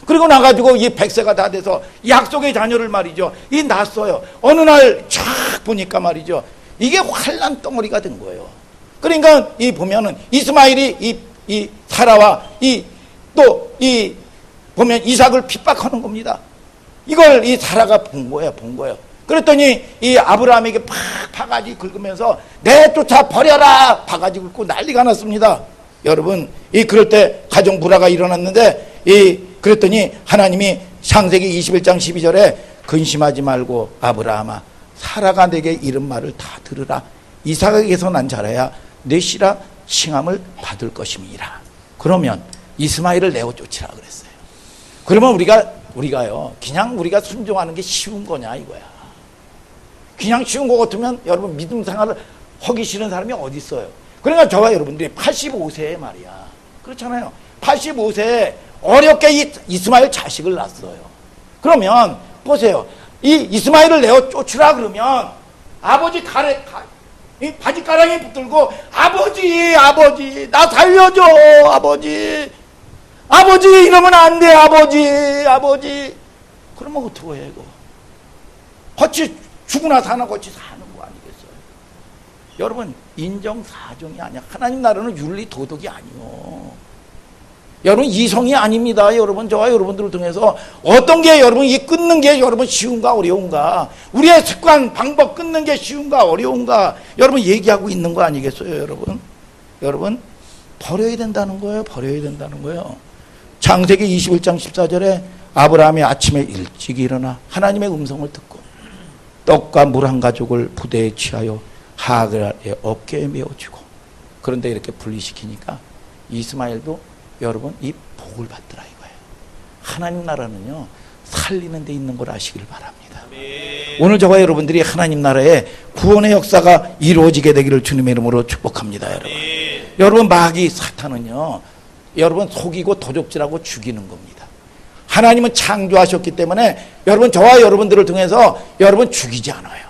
그리고 나가지고 이 100세가 다 돼서 약속의 자녀를 말이죠 낳았어요. 어느 날 쫙 보니까 말이죠 이게 환난 덩어리가 된 거예요. 그러니까 보면은 이스마엘이 이 사라와 보면 이삭을 핍박하는 겁니다. 이걸 이 사라가 본 거예요. 그랬더니 이 아브라함에게 팍 바가지 긁으면서 내쫓아 버려라 바가지 긁고 난리가 났습니다. 여러분 그럴 때 가정 불화가 일어났는데 그랬더니 하나님이 창세기 21장 12절에 근심하지 말고 아브라함아 사라가 내게 이른 말을 다 들으라. 이삭에게서 난 자라야 내 씨라 칭함을 받을 것임이라. 그러면 이스마엘을 내어쫓으라 그랬어요. 그러면 우리가요 그냥 우리가 순종하는 게 쉬운 거냐 이거야. 그냥 쉬운 거 같으면 여러분 믿음 생활을 하기 싫은 사람이 어디 있어요. 그러니까 저와 여러분들이 85세에 말이야 그렇잖아요. 85세에 어렵게 이스마엘 자식을 낳았어요. 그러면 보세요. 이 이스마엘을 내어 쫓으라 그러면 아버지 이 바지가랑이 붙들고 아버지 나 살려줘 아버지 이러면 안 돼 아버지 그러면 어떡해 이거 같이 죽으나 사나 같이 사는 거 아니겠어요? 여러분 인정사정이 아니야. 하나님 나라는 윤리 도덕이 아니요. 여러분 이성이 아닙니다. 여러분 저와 여러분들을 통해서 어떤 게 여러분 이 끊는 게 여러분 쉬운가 어려운가, 우리의 습관 방법 끊는 게 쉬운가 어려운가 여러분 얘기하고 있는 거 아니겠어요? 여러분 버려야 된다는 거예요. 창세기 21장 14절에 아브라함이 아침에 일찍 일어나 하나님의 음성을 듣고 떡과 물 한 가족을 부대에 취하여 하갈의 어깨에 메어주고, 그런데 이렇게 분리시키니까 이스마엘도 여러분 이 복을 받더라 이거예요. 하나님 나라는요 살리는 데 있는 걸 아시길 바랍니다. 오늘 저와 여러분들이 하나님 나라의 구원의 역사가 이루어지게 되기를 주님의 이름으로 축복합니다. 여러분 마귀 사탄은요 여러분 속이고 도적질하고 죽이는 겁니다. 하나님은 창조하셨기 때문에 여러분 저와 여러분들을 통해서 여러분 죽이지 않아요.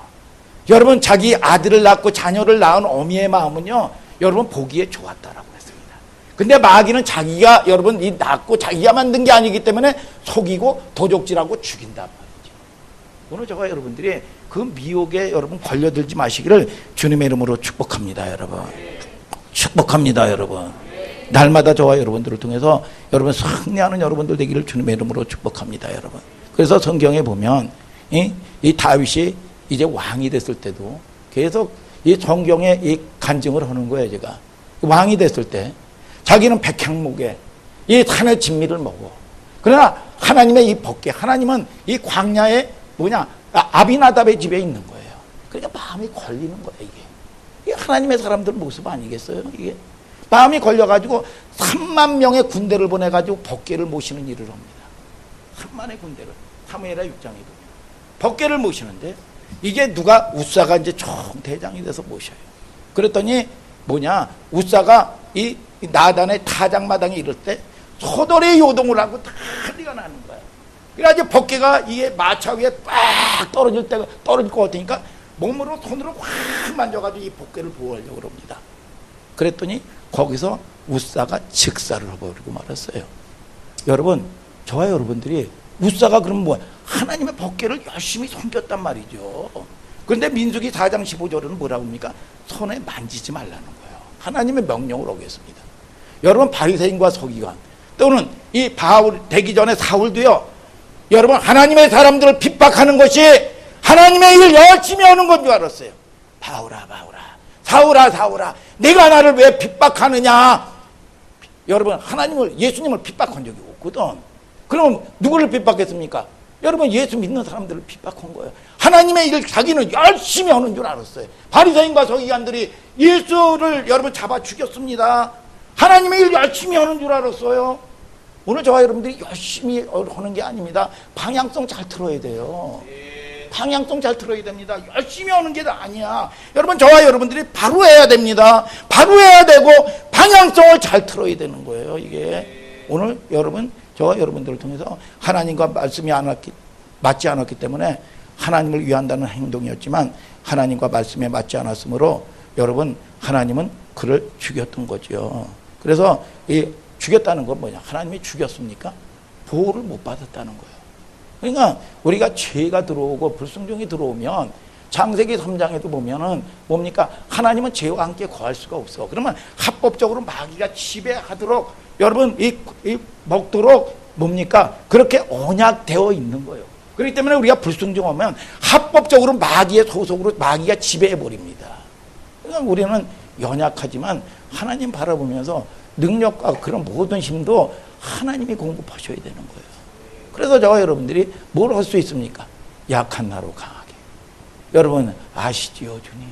여러분 자기 아들을 낳고 자녀를 낳은 어미의 마음은요 여러분 보기에 좋았다라고 했습니다. 근데 마귀는 자기가 여러분 이 낳고 자기가 만든 게 아니기 때문에 속이고 도적질하고 죽인단 말이죠. 오늘 저와 여러분들이 그 미혹에 여러분 걸려들지 마시기를 주님의 이름으로 축복합니다. 여러분 날마다 저와 여러분들을 통해서 여러분 승리하는 여러분들 되기를 주님의 이름으로 축복합니다. 여러분 그래서 성경에 보면 이 다윗이 이제 왕이 됐을 때도 계속 이 성경에 이 간증을 하는 거예요. 제가 왕이 됐을 때 자기는 백향목에 이 산의 진미를 먹어. 그러나 하나님의 이 법궤, 하나님은 이 광야에 아비나답의 집에 있는 거예요. 그러니까 마음이 걸리는 거예요. 이게 하나님의 사람들 모습 아니겠어요? 이게 마음이 걸려가지고 3만 명의 군대를 보내가지고 법궤를 모시는 일을 합니다. 3만의 군대를 사무엘하 6장에 보면 법궤를 모시는데 이게 누가 우사가 이제 총대장이 돼서 모셔요. 그랬더니 우사가 이 나단의 타작마당에 이럴 때 소돌이 요동을 하고 난리가 나는 거야. 그래가지고 법궤가 이게 마차 위에 빡 떨어질 것 같으니까 몸으로 손으로 확 만져가지고 이 법궤를 보호하려고 그럽니다. 그랬더니 거기서 우사가 즉사를 해버리고 말았어요. 여러분 저와 여러분들이 우사가 그럼 하나님의 법궤를 열심히 섬겼단 말이죠. 그런데 민수기 4장 15절은 뭐라고 합니까? 손에 만지지 말라는 거예요. 하나님의 명령을 어겼습니다. 여러분 바리새인과 서기관 또는 이 바울 되기 전에 사울도요 여러분 하나님의 사람들을 핍박하는 것이 하나님의 일 열심히 하는 건 줄 알았어요. 바울아 사울아 내가 나를 왜 핍박하느냐. 여러분 예수님을 핍박한 적이 없거든. 그럼 누구를 핍박했습니까? 여러분 예수 믿는 사람들을 핍박한 거예요. 하나님의 일 자기는 열심히 하는 줄 알았어요. 바리새인과 서기관들이 예수를 여러분 잡아 죽였습니다. 하나님의 일 열심히 하는 줄 알았어요. 오늘 저와 여러분들이 열심히 하는 게 아닙니다. 방향성 잘 틀어야 돼요. 방향성 잘 틀어야 됩니다. 열심히 하는 게 아니야. 여러분 저와 여러분들이 바로 해야 됩니다. 바로 해야 되고 방향성을 잘 틀어야 되는 거예요. 이게 오늘 여러분 저와 여러분들을 통해서 하나님과 말씀이 맞지 않았기 때문에 하나님을 위한다는 행동이었지만 하나님과 말씀에 맞지 않았으므로 여러분 하나님은 그를 죽였던 거죠. 그래서 이 죽였다는 건 하나님이 죽였습니까? 보호를 못 받았다는 거예요. 그러니까 우리가 죄가 들어오고 불순종이 들어오면 창세기 3장에도 보면은 뭡니까? 하나님은 죄와 함께 거할 수가 없어. 그러면 합법적으로 마귀가 지배하도록 여러분 먹도록 뭡니까? 그렇게 언약되어 있는 거예요. 그렇기 때문에 우리가 불순종하면 합법적으로 마귀의 소속으로 마귀가 지배해 버립니다. 그러니까 우리는 연약하지만 하나님 바라보면서 능력과 그런 모든 힘도 하나님이 공급하셔야 되는 거예요. 그래서 저와 여러분들이 뭘 할 수 있습니까? 약한 나로 강하게. 여러분 아시지요, 주님?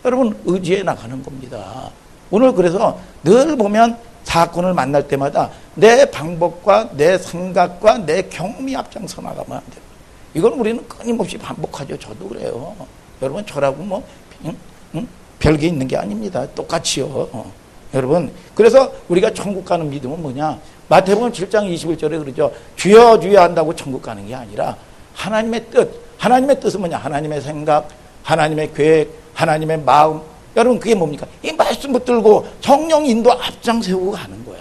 여러분 의지해 나가는 겁니다. 오늘 그래서 늘 보면 사건을 만날 때마다 내 방법과 내 생각과 내 경험이 앞장서 나가면 안 돼요. 이건 우리는 끊임없이 반복하죠. 저도 그래요. 여러분 저라고 별게 있는 게 아닙니다. 똑같이요. 여러분, 그래서 우리가 천국 가는 믿음은 뭐냐? 마태복음 7장 21절에 그러죠. 주여 주여 한다고 천국 가는 게 아니라 하나님의 뜻, 하나님의 뜻은 뭐냐? 하나님의 생각, 하나님의 계획, 하나님의 마음. 여러분, 그게 뭡니까? 이 말씀 붙들고 성령 인도 앞장 세우고 가는 거야.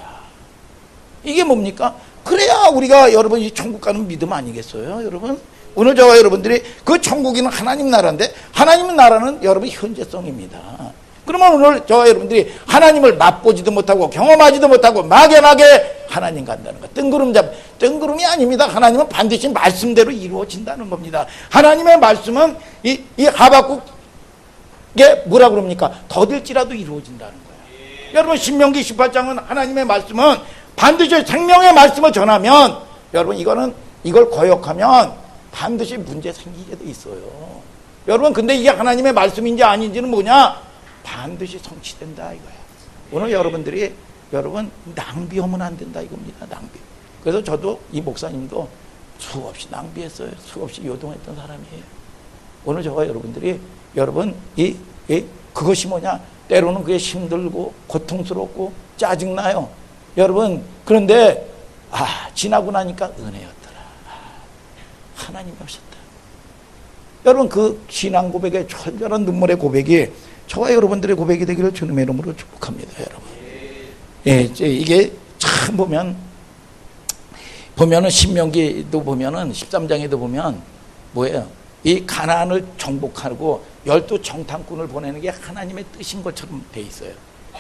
이게 뭡니까? 그래야 우리가 여러분 이 천국 가는 믿음 아니겠어요? 여러분, 오늘 저와 여러분들이 그 천국이는 하나님 나라인데 하나님 나라는 여러분 현재성입니다. 그러면 오늘 저와 여러분들이 하나님을 맛보지도 못하고 경험하지도 못하고 막연하게 하나님 간다는 것. 뜬구름이 아닙니다. 하나님은 반드시 말씀대로 이루어진다는 겁니다. 하나님의 말씀은 이 하박국에 뭐라 그럽니까? 더딜지라도 이루어진다는 거예요. 여러분, 신명기 18장은 하나님의 말씀은 반드시 생명의 말씀을 전하면 여러분 이걸 거역하면 반드시 문제 생기게 돼 있어요. 여러분, 근데 이게 하나님의 말씀인지 아닌지는 뭐냐? 반드시 성취된다 이거야. 오늘 여러분들이 여러분 낭비하면 안 된다 이겁니다. 낭비. 그래서 저도 이 목사님도 수없이 낭비했어요. 수없이 요동했던 사람이에요. 오늘 저와 여러분들이 여러분 그것이 뭐냐? 때로는 그게 힘들고 고통스럽고 짜증나요. 여러분, 그런데 지나고 나니까 은혜였더라. 하나님이 오셨다. 여러분, 그 신앙 고백의 철저한 눈물의 고백이 저와 여러분들의 고백이 되기를 주님의 이름으로 축복합니다. 여러분, 이게 참 보면은 신명기도 보면은 13장에도 보면 뭐예요? 이 가나안을 정복하고 12 정탐꾼을 보내는 게 하나님의 뜻인 것처럼 돼 있어요.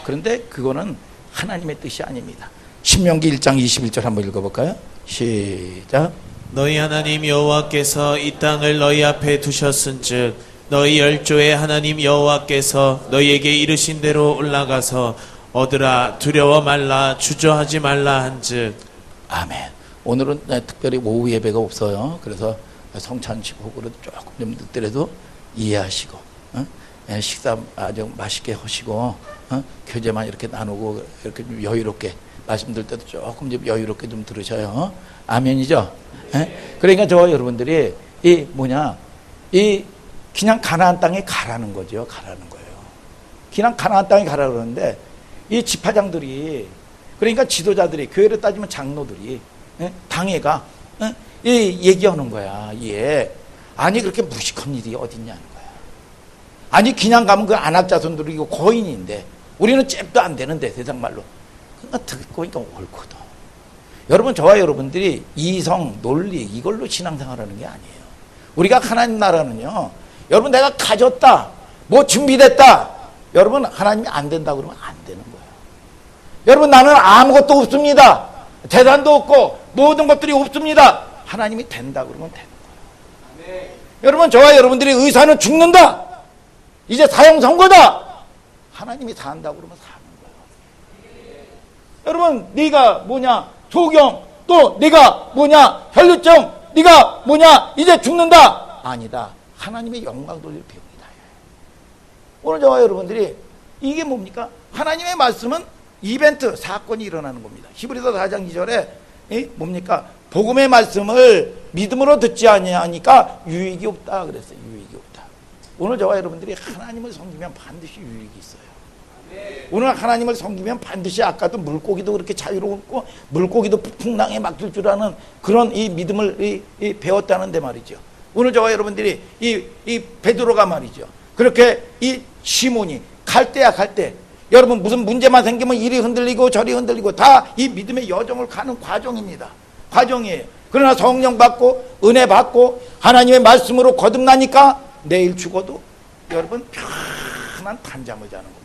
그런데 그거는 하나님의 뜻이 아닙니다. 신명기 1장 21절 한번 읽어볼까요? 시작. 너희 하나님 여호와께서 이 땅을 너희 앞에 두셨은즉 너희 열조의 하나님 여호와께서 너희에게 이르신 대로 올라가서 얻으라. 두려워 말라. 주저하지 말라 한즉. 아멘. 오늘은 특별히 오후 예배가 없어요. 그래서 성찬식으로 조금 좀 늦더라도 이해하시고 식사 아주 맛있게 하시고 교제만 이렇게 나누고 이렇게 좀 여유롭게 말씀 들 때도 조금 좀 여유롭게 좀 들으셔요. 아멘이죠? 그러니까 저와 여러분들이 그냥 가나안 땅에 가라는 거죠. 가라는 거예요. 그냥 가나안 땅에 가라 그러는데 이 지파장들이, 그러니까 지도자들이, 교회를 따지면 장로들이 당회가 얘기하는 거야. 아니 그렇게 무식한 일이 어딨냐는 거야. 아니 그냥 가면 그 안악자손들이고 거인인데 우리는 잽도 안 되는데 세상 말로. 그러니까 듣고 보니까 옳거든. 여러분, 저와 여러분들이 이성, 논리 이걸로 신앙생활하는 게 아니에요. 우리가 하나님 나라는요, 여러분 내가 가졌다, 뭐 준비됐다, 여러분 하나님이 안 된다 그러면 안 되는 거예요. 여러분, 나는 아무것도 없습니다, 재산도 없고 모든 것들이 없습니다, 하나님이 된다 그러면 되는 거예요. 네. 여러분, 저와 여러분들이 의사는 죽는다, 이제 사형 선고다, 하나님이 산다 그러면 사는 거예요. 여러분, 네가 뭐냐 소경, 또 네가 뭐냐 혈루증, 네가 뭐냐 이제 죽는다, 아니다, 하나님의 영광 돌릴 배우이다. 오늘 저와 여러분들이 이게 뭡니까? 하나님의 말씀은 이벤트, 사건이 일어나는 겁니다. 히브리서 4장 2절에 뭡니까? 복음의 말씀을 믿음으로 듣지 아니하니까 유익이 없다 그랬어요. 유익이 없다. 오늘 저와 여러분들이 하나님을 섬기면 반드시 유익이 있어요. 오늘 하나님을 섬기면 반드시, 아까도 물고기도 그렇게 자유롭고 물고기도 풍랑에 맡길 줄 아는 그런 이 믿음을 배웠다는데 말이죠. 오늘 저와 여러분들이 이 베드로가 말이죠, 그렇게 이 시몬이 갈 때야 갈 때, 여러분 무슨 문제만 생기면 이리 흔들리고 저리 흔들리고 다 이 믿음의 여정을 가는 과정입니다. 과정이에요. 그러나 성령 받고 은혜 받고 하나님의 말씀으로 거듭나니까 내일 죽어도 여러분 편한 단잠을 자는 겁니다.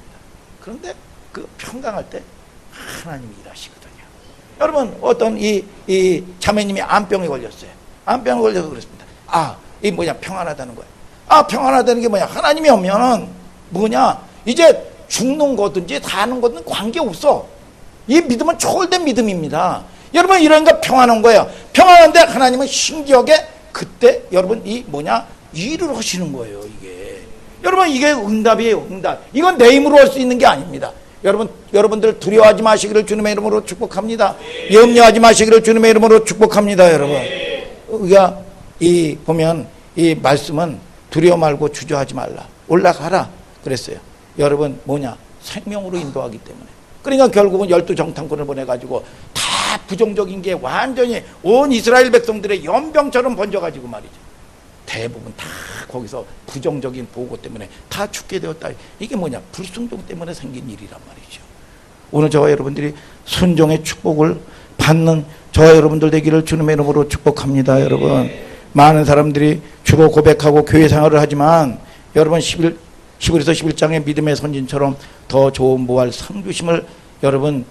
그런데 그 평강할 때 하나님이 일하시거든요. 여러분, 어떤 이 자매님이 암병에 걸렸어요. 암병에 걸려서 그렇습니다. 평안하다는 거예요. 평안하다는 게 뭐냐? 하나님이 오면은 이제 죽는 거든지 사는 거든 관계없어. 이 믿음은 초월된 믿음입니다. 여러분, 이러니까 평안한 거예요. 평안한데 하나님은 신기하게 그때 여러분 일을 하시는 거예요. 여러분, 이게 응답이에요. 응답. 이건 내 힘으로 할 수 있는 게 아닙니다. 여러분들 두려워하지 마시기를 주님의 이름으로 축복합니다. 염려하지 마시기를 주님의 이름으로 축복합니다. 여러분, 우리가 보면 이 말씀은 두려워 말고 주저하지 말라, 올라가라 그랬어요. 여러분, 생명으로 인도하기 때문에 그러니까 결국은 12정탐꾼을 보내가지고 다 부정적인 게 완전히 온 이스라엘 백성들의 연병처럼 번져가지고 말이죠. 대부분 다 거기서 부정적인 보고 때문에 다 죽게 되었다. 이게 뭐냐? 불순종 때문에 생긴 일이란 말이죠. 오늘 저와 여러분들이 순종의 축복을 받는 저와 여러분들 되기를 주님의 이름으로 축복합니다. 여러분, 많은 사람들이 주보 고백하고 교회 생활을 하지만 여러분 11에서 11장의 믿음의 선진처럼 더 좋은 부활 상주심을 여러분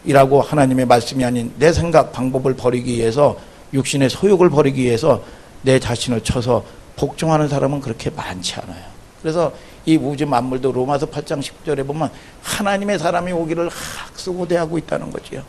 이라고 하나님의 말씀이 아닌 내 생각 방법을 버리기 위해서 육신의 소욕을 버리기 위해서 내 자신을 쳐서 복종하는 사람은 그렇게 많지 않아요. 그래서 이 우주 만물도 로마서 8장 10절에 보면 하나님의 사람이 오기를 학수고대하고 있다는 거지요.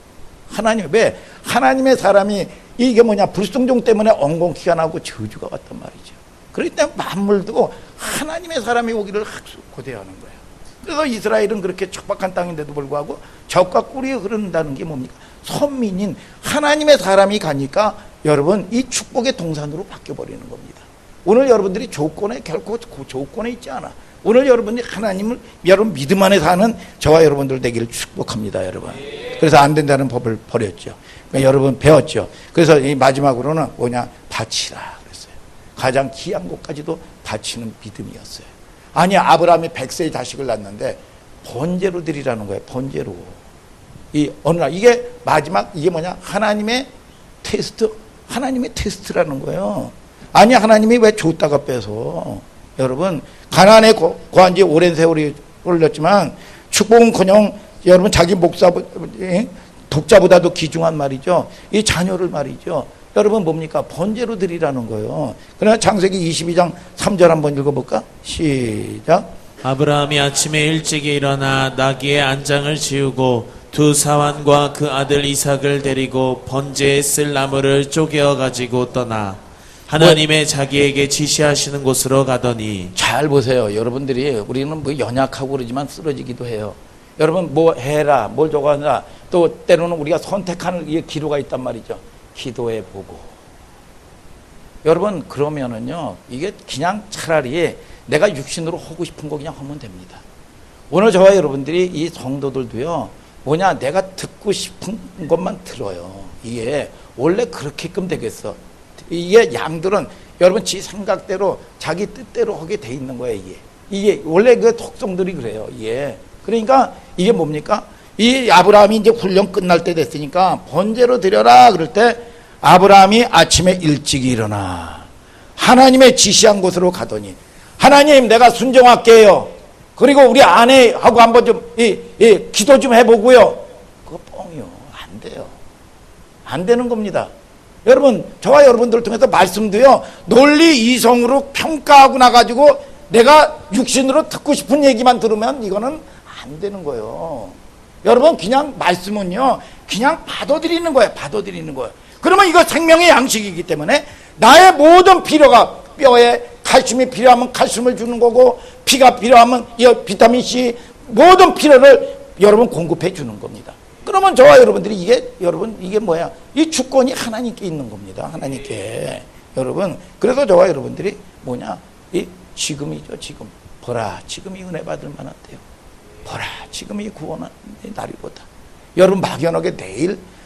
왜? 하나님의 사람이 이게 뭐냐? 불순종 때문에 엉겅퀴가 나고 저주가 왔단 말이죠. 그렇기 때문에 만물도 하나님의 사람이 오기를 학수고대하는 거예요. 그래서 이스라엘은 그렇게 척박한 땅인데도 불구하고 적과 꿀이 흐른다는 게 뭡니까? 선민인 하나님의 사람이 가니까 여러분 이 축복의 동산으로 바뀌어버리는 겁니다. 오늘 여러분들이 조건에 결코 조건에 있지 않아. 오늘 여러분이 하나님을 여러분 믿음 안에 사는 저와 여러분들 되기를 축복합니다. 여러분. 그래서 안 된다는 법을 버렸죠. 그러니까 여러분 배웠죠. 그래서 이 마지막으로는 뭐냐? 바치라 그랬어요. 가장 귀한 것까지도 바치는 믿음이었어요. 아니 아브라함이 100세의 자식을 낳는데 번제로 드리라는 거예요. 번제로. 이 어느 날 이게 마지막 이게 뭐냐? 하나님의 테스트라는 거예요. 아니 하나님이 왜 줬다가 빼서 여러분 가나안에 거한 지 오랜 세월이 흘렀지만 축복은커녕 여러분 자기 독자보다도 귀중한 말이죠. 이 자녀를 말이죠. 여러분 뭡니까? 번제로 드리라는 거예요. 그러나 창세기 22장 3절 한번 읽어볼까? 시작. 아브라함이 아침에 일찍 일어나 나귀의 안장을 지우고 두 사환과 그 아들 이삭을 데리고 번제에 쓸 나무를 쪼개어 가지고 떠나 하나님의 자기에게 지시하시는 곳으로 가더니. 잘 보세요. 여러분들이 우리는 뭐 연약하고 그러지만 쓰러지기도 해요. 여러분 뭐 해라 뭘 저거 하라 또 때로는 우리가 선택하는 이게 기로가 있단 말이죠. 기도해 보고. 여러분 그러면은요 이게 그냥 차라리 내가 육신으로 하고 싶은 거 그냥 하면 됩니다. 오늘 저와 여러분들이 이 성도들도요 뭐냐 내가 듣고 싶은 것만 들어요. 이게 원래 그렇게끔 되겠어. 이게 양들은 여러분 지 생각대로 자기 뜻대로 하게 돼 있는 거예요. 이게 원래 그 특성들이 그래요. 이게 그러니까 이게 뭡니까? 이 아브라함이 이제 훈련 끝날 때 됐으니까 번제로 드려라 그럴 때 아브라함이 아침에 일찍 일어나 하나님의 지시한 곳으로 가더니 하나님 내가 순종할게요. 그리고 우리 아내하고 한번 좀 기도 좀 해보고요. 그거 뻥이요. 안 돼요. 안 되는 겁니다. 여러분 저와 여러분들을 통해서 말씀도요 논리 이성으로 평가하고 나가지고 내가 육신으로 듣고 싶은 얘기만 들으면 이거는 안 되는 거예요. 여러분 그냥 말씀은요 그냥 받아들이는 거예요. 받아들이는 거예요. 그러면 이거 생명의 양식이기 때문에 나의 모든 필요가 뼈에 칼슘이 필요하면 칼슘을 주는 거고 피가 필요하면 비타민C 모든 필요를 여러분 공급해 주는 겁니다. 그러면 저와 여러분들이 이게 뭐야? 이 주권이 하나님께 있는 겁니다. 하나님께. 여러분 그래서 저와 여러분들이 뭐냐? 이 지금이죠. 지금 보라 지금이 은혜 받을 만한데요. 보라 지금이 구원의 날이로다. 여러분 막연하게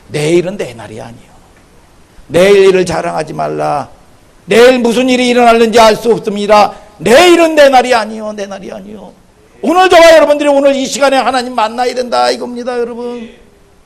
내일은 내 날이 아니에요. 내일 일을 자랑하지 말라. 내일 무슨 일이 일어날는지 알 수 없습니다. 내일은 내 날이 아니요. 내 날이 아니요. 오늘 저와 여러분들이 오늘 이 시간에 하나님 만나야 된다 이겁니다.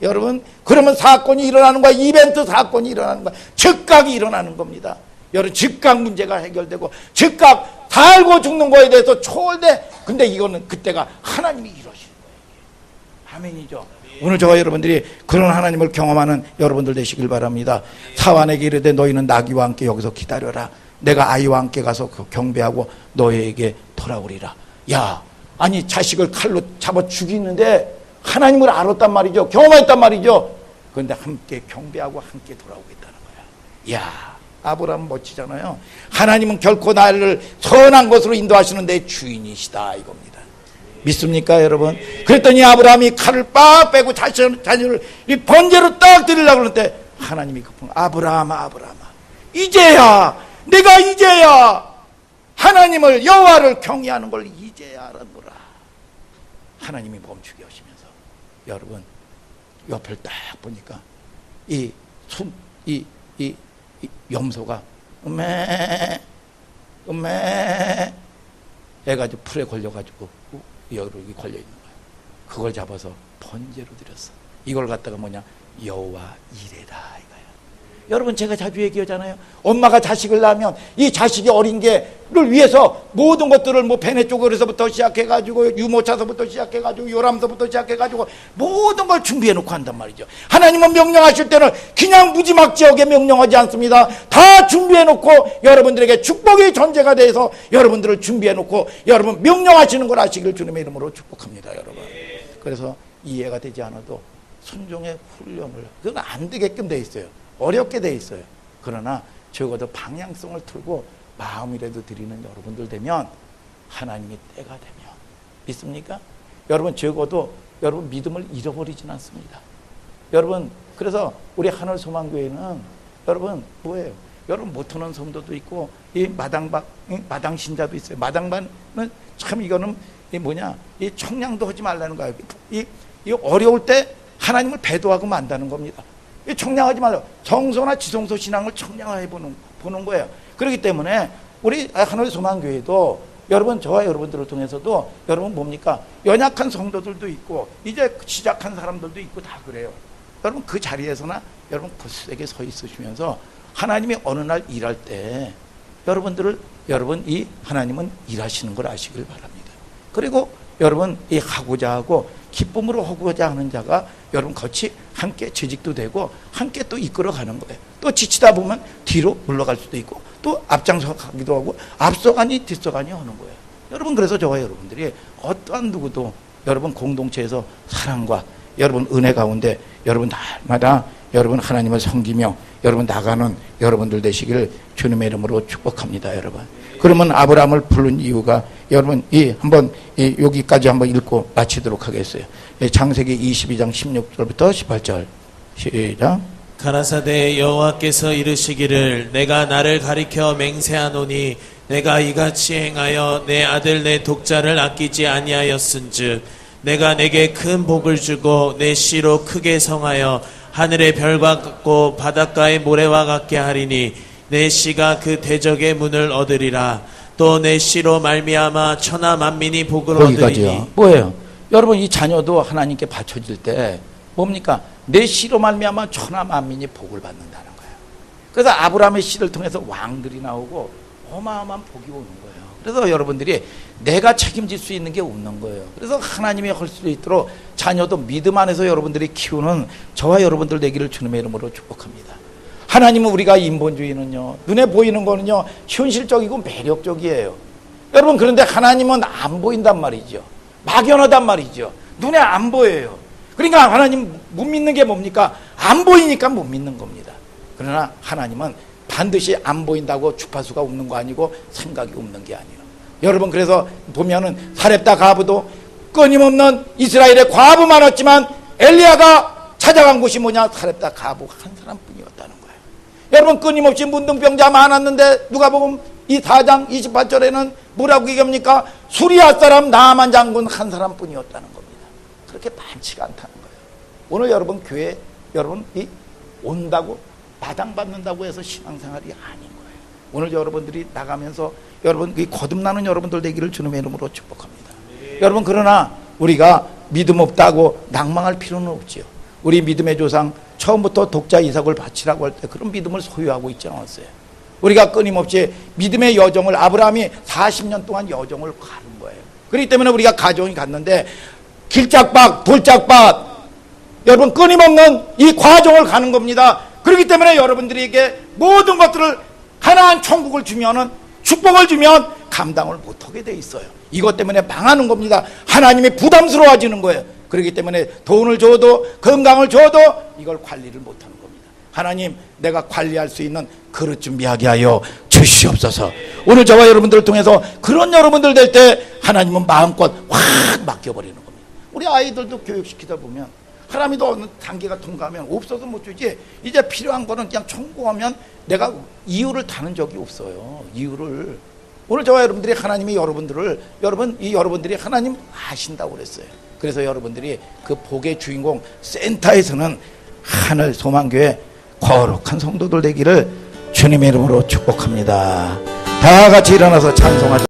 여러분 그러면 사건이 일어나는 거야. 이벤트 사건이 일어나는 거야. 즉각이 일어나는 겁니다. 여러분 즉각 문제가 해결되고 즉각 살고 죽는 거에 대해서 초월돼. 근데 이거는 그때가 하나님이 이러시는 거예요. 아멘이죠. 오늘 저와 여러분들이 그런 하나님을 경험하는 여러분들 되시길 바랍니다. 사환에게 이르되 너희는 나귀와 함께 여기서 기다려라. 내가 아이와 함께 가서 그 경배하고 너희에게 돌아오리라. 야, 아니 자식을 칼로 잡아 죽이는데 하나님을 알았단 말이죠. 경험했단 말이죠. 그런데 함께 경배하고 함께 돌아오겠다는 거야. 야, 아브라함 멋지잖아요. 하나님은 결코 나를 선한 곳으로 인도하시는 내 주인이시다 이겁니다. 믿습니까 여러분? 그랬더니 아브라함이 칼을 빡 빼고 자녀를 이 번제로 딱 드리려고 그러는데 하나님이 급한 아브라함아 내가 이제야 하나님을 여호와를 경외하는 걸 이제야 알았노라. 하나님이 멈추게 하시면서 여러분 옆을 딱 보니까 이 염소가 음메 해가지고 풀에 걸려가지고 여기 걸려 있는 거야. 그걸 잡아서 번제로 드렸어. 이걸 갖다가 뭐냐, 여호와 이레다 이거야. 여러분 제가 자주 얘기하잖아요. 엄마가 자식을 낳으면 이 자식이 어린 게를 위해서 모든 것들을 뭐 배내 쪽으로서부터 시작해가지고 유모차서부터 시작해가지고 요람서부터 시작해가지고 모든 걸 준비해 놓고 한단 말이죠. 하나님은 명령하실 때는 그냥 무지막지하게 명령하지 않습니다. 다 준비해 놓고 여러분들에게 축복의 전제가 돼서 여러분들을 준비해 놓고 여러분 명령하시는 걸 아시길 주님의 이름으로 축복합니다. 여러분, 그래서 이해가 되지 않아도 순종의 훈련을, 그건 안 되게끔 돼 있어요. 어렵게 돼 있어요. 그러나 적어도 방향성을 틀고 마음이라도 드리는 여러분들 되면 하나님이 때가 되면, 믿습니까? 여러분 적어도 여러분 믿음을 잃어버리진 않습니다. 여러분, 그래서 우리 하늘소망교회는 여러분 뭐예요? 여러분 못하는 성도도 있고 이 마당 신자도 있어요. 마당반은 참 이거는 이 뭐냐, 이 청량도 하지 말라는 거예요. 이 어려울 때 하나님을 배도하고 만다는 겁니다. 청량하지 말라. 정서나 지성소 신앙을 청량하게 보는 거예요. 그렇기 때문에 우리 하늘소망교회도 여러분, 저와 여러분들을 통해서도 여러분 뭡니까? 연약한 성도들도 있고 이제 시작한 사람들도 있고 다 그래요. 여러분 그 자리에서나 여러분 굳세게 서 있으시면서 하나님이 어느 날 일할 때 여러분 이 하나님은 일하시는 걸 아시길 바랍니다. 그리고 여러분 이 하고자 하고 기쁨으로 하고자 하는 자가 여러분 같이 함께 재직도 되고 함께 또 이끌어가는 거예요. 또 지치다 보면 뒤로 물러갈 수도 있고 또 앞장서 가기도 하고 앞서가니 뒷서가니 하는 거예요. 여러분, 그래서 저와 여러분들이 어떠한 누구도 여러분 공동체에서 사랑과 여러분 은혜 가운데 여러분 날마다 여러분 하나님을 섬기며 여러분 나가는 여러분들 되시기를 주님의 이름으로 축복합니다. 여러분, 그러면 아브라함을 부른 이유가 여러분 한번 여기까지 한번 읽고 마치도록 하겠어요. 창세기 22장 16절부터 18절 시작. 가라사대 여호와께서 이르시기를 내가 나를 가리켜 맹세하노니 내가 이같이 행하여 내 아들 내 독자를 아끼지 아니하였은즉 내가 내게 큰 복을 주고 내 씨로 크게 성하여 하늘의 별과 같고 바닷가의 모래와 같게 하리니 내 씨가 그 대적의 문을 얻으리라. 또 내 씨로 말미암아 천하 만민이 복을 얻으리니. 뭐예요? 여러분 이 자녀도 하나님께 바쳐질 때 뭡니까? 내 씨로 말미암아 천하 만민이 복을 받는다는 거예요. 그래서 아브라함의 씨를 통해서 왕들이 나오고 어마어마한 복이 오는 거예요. 그래서 여러분들이 내가 책임질 수 있는 게 없는 거예요. 그래서 하나님이 할 수 있도록 자녀도 믿음 안에서 여러분들이 키우는 저와 여러분들 되기를 주님의 이름으로 축복합니다. 하나님은 우리가 인본주의는요, 눈에 보이는 거는요 현실적이고 매력적이에요. 여러분, 그런데 하나님은 안 보인단 말이죠. 막연하단 말이죠. 눈에 안 보여요. 그러니까 하나님 못 믿는 게 뭡니까? 안 보이니까 못 믿는 겁니다. 그러나 하나님은 반드시 안 보인다고 주파수가 없는 거 아니고 생각이 없는 게 아니에요. 여러분, 그래서 보면은 사렙다 가부도 끊임없는 이스라엘의 과부 많았지만 엘리야가 찾아간 곳이 뭐냐? 사렙다 가부 한 사람뿐이었다는 거예요. 여러분, 끊임없이 문둥병자 많았는데 누가 보면 이 4장 28절에는 뭐라고 얘기합니까? 수리아 사람 나아만 장군 한 사람뿐이었다는 겁니다. 그렇게 많지가 않다는 거예요. 오늘 여러분 교회 여러분 온다고 마당받는다고 해서 신앙생활이 아닌 거예요. 오늘 여러분들이 나가면서 여러분 거듭나는 여러분들 되기를 주님의 이름으로 축복합니다. 여러분, 그러나 우리가 믿음 없다고 낭망할 필요는 없지요. 우리 믿음의 조상 처음부터 독자 이삭을 바치라고 할 때 그런 믿음을 소유하고 있지 않았어요. 우리가 끊임없이 믿음의 여정을, 아브라함이 40년 동안 여정을 가는 거예요. 그렇기 때문에 우리가 가정이 갔는데 길짝박 돌짝박 여러분 끊임없는 이 과정을 가는 겁니다. 그렇기 때문에 여러분들에게 모든 것들을 하나한 천국을 주면은, 축복을 주면 감당을 못하게 돼 있어요. 이것 때문에 망하는 겁니다. 하나님이 부담스러워지는 거예요. 그렇기 때문에 돈을 줘도 건강을 줘도 이걸 관리를 못하는 겁니다. 하나님, 내가 관리할 수 있는 그릇 준비하게 하여 주시옵소서. 오늘 저와 여러분들을 통해서 그런 여러분들 될 때 하나님은 마음껏 확 맡겨버리는 겁니다. 우리 아이들도 교육시키다 보면 하나님도 어느 단계가 통과하면 없어서 못 주지, 이제 필요한 거는 그냥 청구하면 내가 이유를 다는 적이 없어요. 이유를 오늘 저와 여러분들이 하나님이 여러분들이 하나님 아신다고 그랬어요. 그래서 여러분들이 그 복의 주인공 센터에서는 하늘 소망교회 거룩한 성도들 되기를 주님의 이름으로 축복합니다. 다 같이 일어나서 찬송하자.